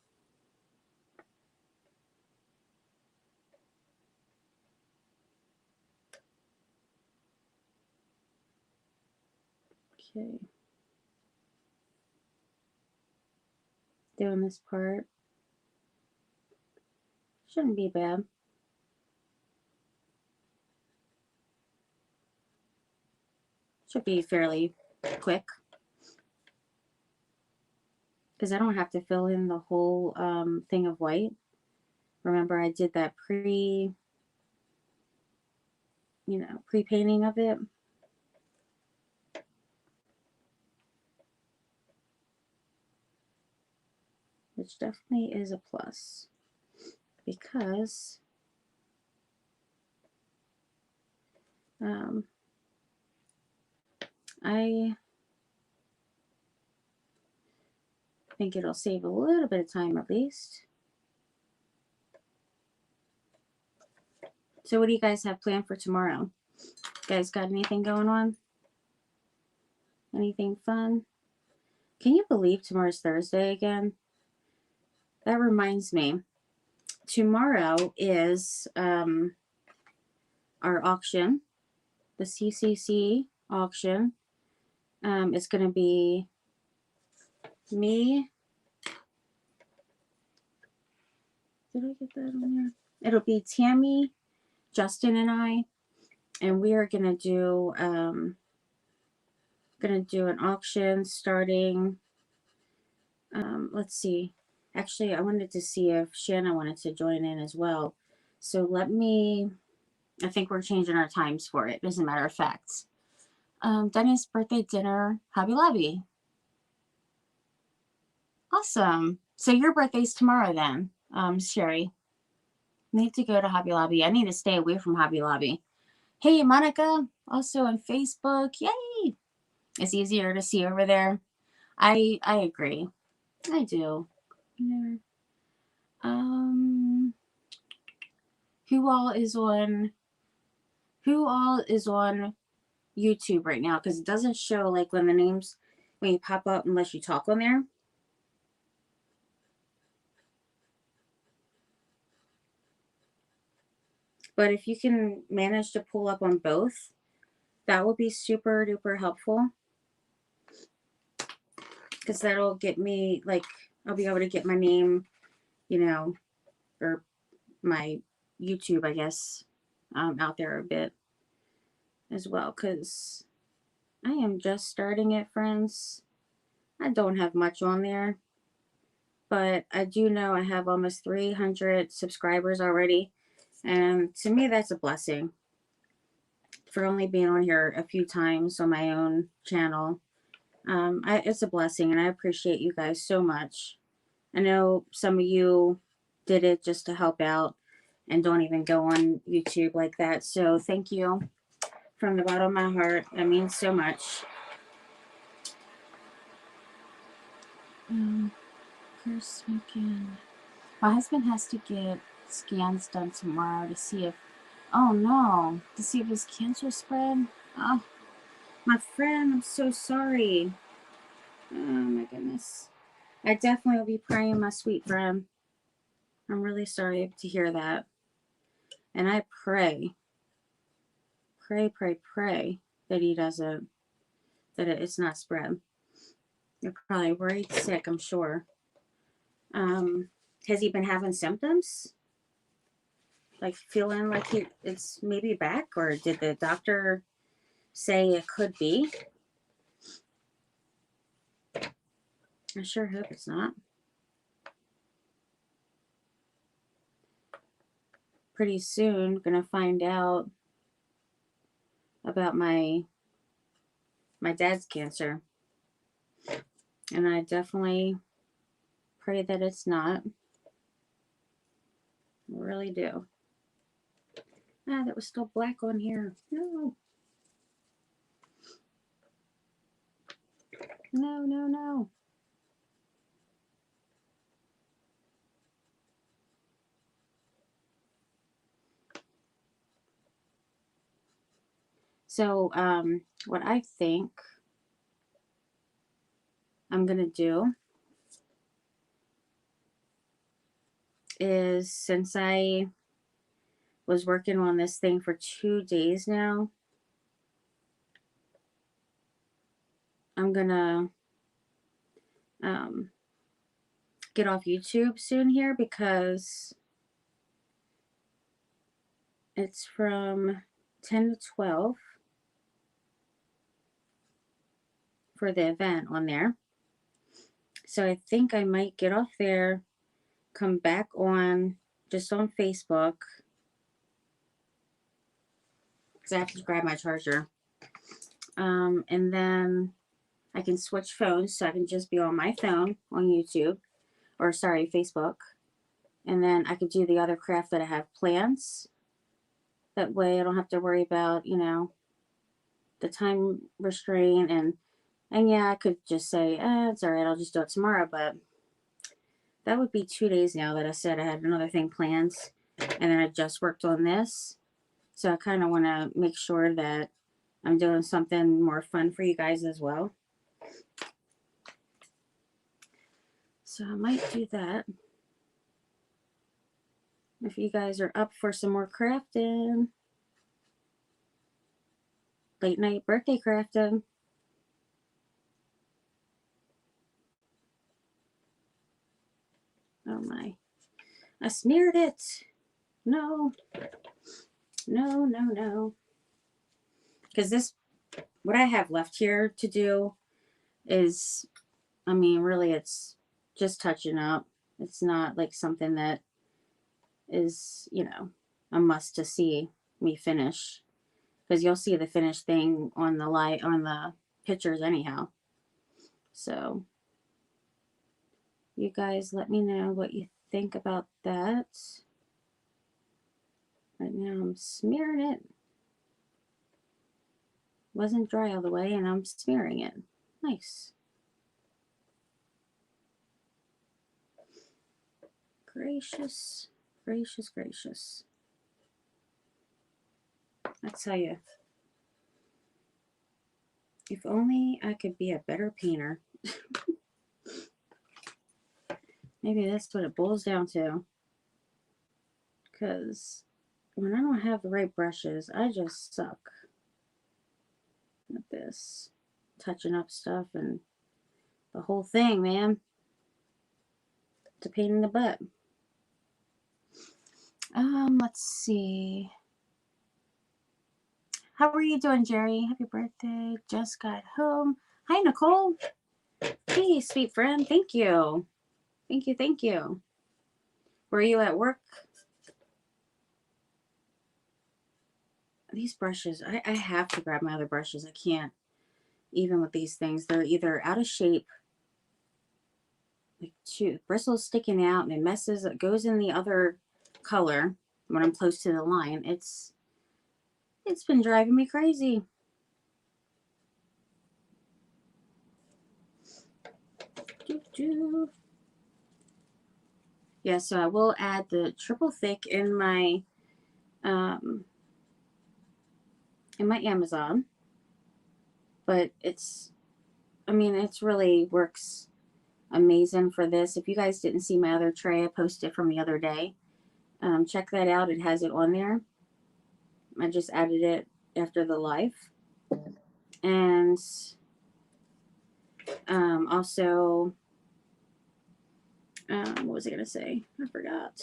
Okay. Doing this part. Shouldn't be bad. Should be fairly quick. Because I don't have to fill in the whole thing of white. Remember, I did that pre-painting of it. Which definitely is a plus. Because I think it'll save a little bit of time at least. So what do you guys have planned for tomorrow? You guys got anything going on? Anything fun? Can you believe tomorrow's Thursday again? That reminds me. Tomorrow is our auction, the CCC auction. It's going to be me. Did I get that on there? It'll be Tammy, Justin, and I, and we are gonna do an auction starting. Let's see. Actually, I wanted to see if Shanna wanted to join in as well. So let me. I think we're changing our times for it. As a matter of fact, Denny's birthday dinner, Hobby Lobby. Awesome. So your birthday's tomorrow then, Sherry. Need to go to Hobby Lobby. I need to stay away from Hobby Lobby. Hey, Monica, also on Facebook. Yay! It's easier to see over there. I agree. I do. Who all is on YouTube right now? Because it doesn't show like when you pop up unless you talk on there. But if you can manage to pull up on both, that would be super duper helpful. Because that'll get me, like, I'll be able to get my name, or my YouTube, I guess, out there a bit as well. Because I am just starting it, friends. I don't have much on there. But I do know I have almost 300 subscribers already. And to me, that's a blessing. For only being on here a few times on my own channel. It's a blessing, and I appreciate you guys so much. I know some of you did it just to help out and don't even go on YouTube like that. So thank you from the bottom of my heart. That means so much. My husband has to get scans done tomorrow to see if, to see if his cancer spread. Oh, my friend, I'm so sorry. Oh my goodness. I definitely will be praying, my sweet friend. I'm really sorry to hear that. And I pray that he doesn't, that it's not spread. You're probably worried sick, I'm sure. Has he been having symptoms? Like feeling like it's maybe back? Or did the doctor say it could be? I sure hope it's not. Pretty soon, gonna find out about my dad's cancer. And I definitely pray that it's not. I really do. That was still black on here. No. No. So, what I think I'm going to do is, since I was working on this thing for 2 days now, I'm going to get off YouTube soon here, because it's from 10 to 12. for the event on there. So I think I might get off there, come back on just on Facebook, because I have to grab my charger. And then I can switch phones, so I can just be on my phone on YouTube, or sorry, Facebook. And then I could do the other craft that I have plans. That way I don't have to worry about, you know, the time restraint. And yeah, I could just say, it's all right, I'll just do it tomorrow. But that would be 2 days now that I said I had another thing planned. And then I just worked on this. So I kind of want to make sure that I'm doing something more fun for you guys as well. So I might do that. If you guys are up for some more crafting. Late night birthday crafting. Oh my. I smeared it. No. No, no, no. Because this, what I have left here to do is, I mean, really it's just touching up. It's not like something that is, you know, a must to see me finish. Because you'll see the finished thing on the pictures anyhow. So you guys let me know what you think about that. Right now I'm smearing it. Wasn't dry all the way and I'm smearing it. Nice. Gracious, gracious, gracious. I tell you, if only I could be a better painter. Maybe that's what it boils down to. Because when I don't have the right brushes, I just suck at this. Touching up stuff and the whole thing, man. It's a pain in the butt. Let's see. How are you doing, Jerry? Happy birthday. Just got home. Hi, Nicole. Hey, sweet friend. Thank you. Thank you, thank you. Were you at work? These brushes, I have to grab my other brushes. I can't, even with these things. They're either out of shape, like bristles sticking out, and it messes, it goes in the other color when I'm close to the line. It's been driving me crazy. Yeah, so I will add the triple thick in my Amazon, but it's, I mean, it's really works amazing for this. If you guys didn't see my other tray, I posted from the other day. Check that out. It has it on there. I just added it after the live. And also, what was I going to say? I forgot.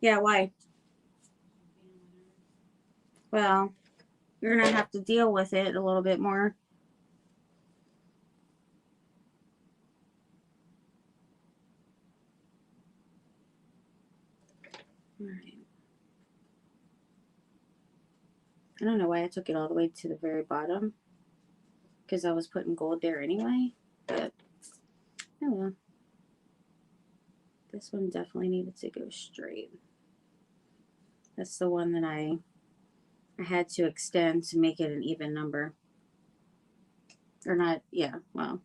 Yeah, why? Well, you're going to have to deal with it a little bit more. All right. I don't know why I took it all the way to the very bottom, because I was putting gold there anyway, but oh well. This one definitely needed to go straight. That's the one that I had to extend to make it an even number. Or not, yeah, well,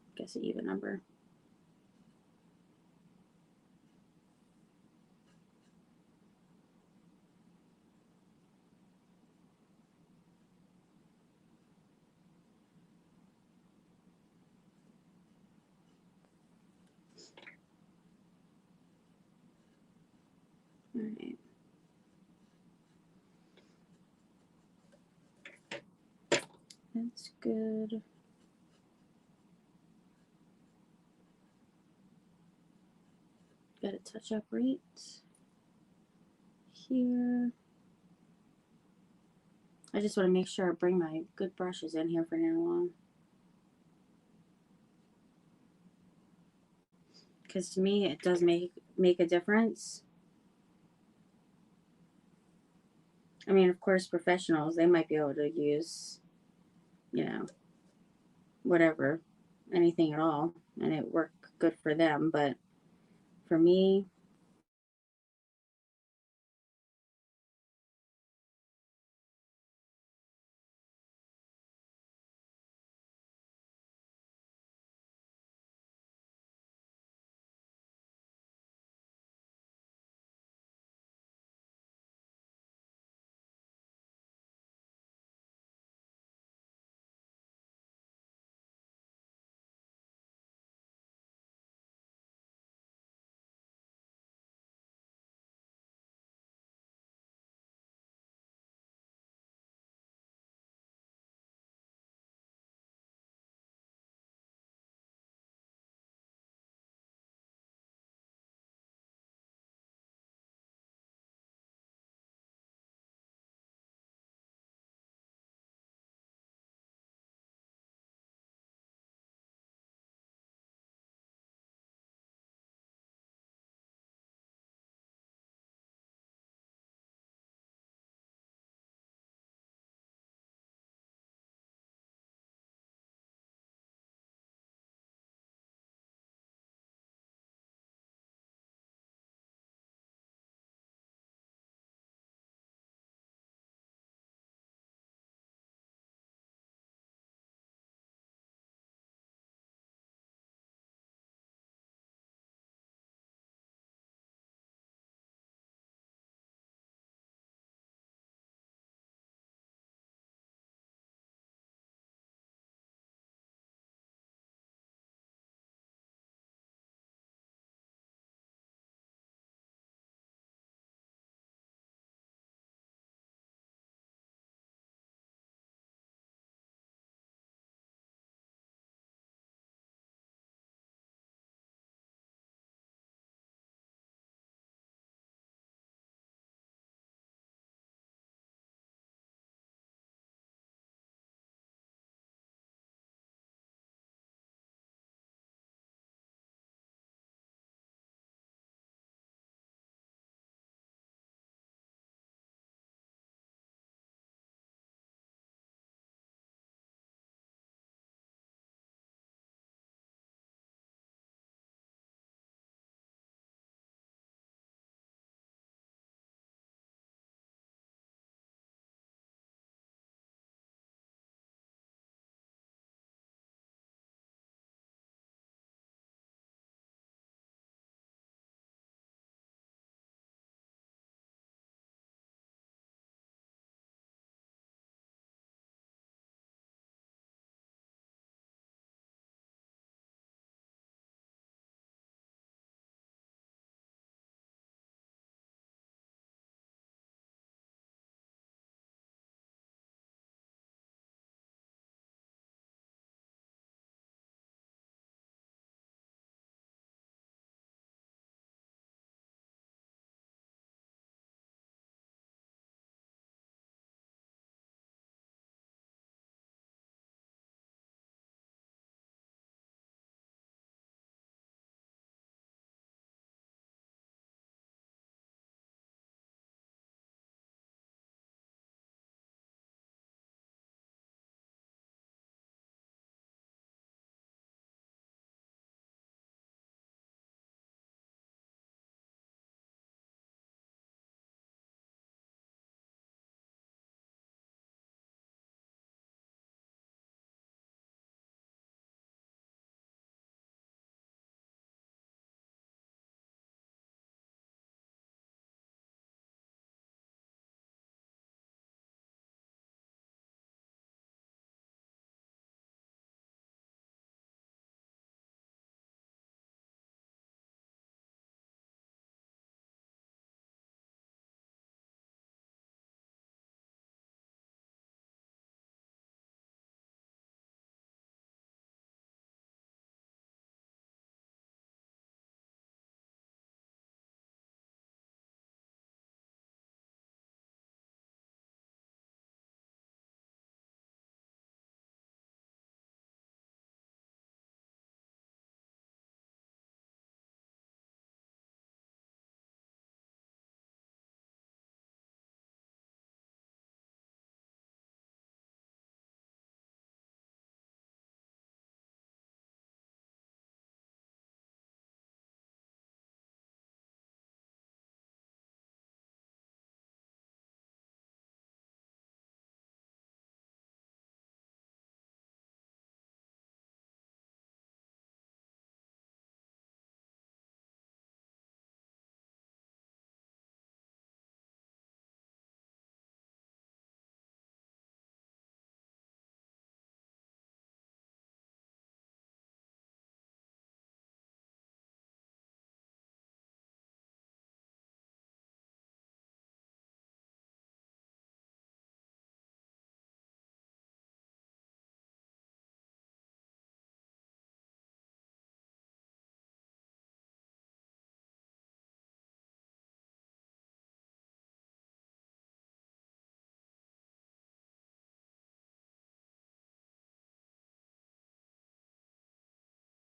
I guess an even number. All right. That's good. Got to touch up right here. I just want to make sure I bring my good brushes in here for now on. Because to me, it does make a difference. I mean, of course, professionals, they might be able to use, you know, whatever, anything at all, and it worked good for them. But for me,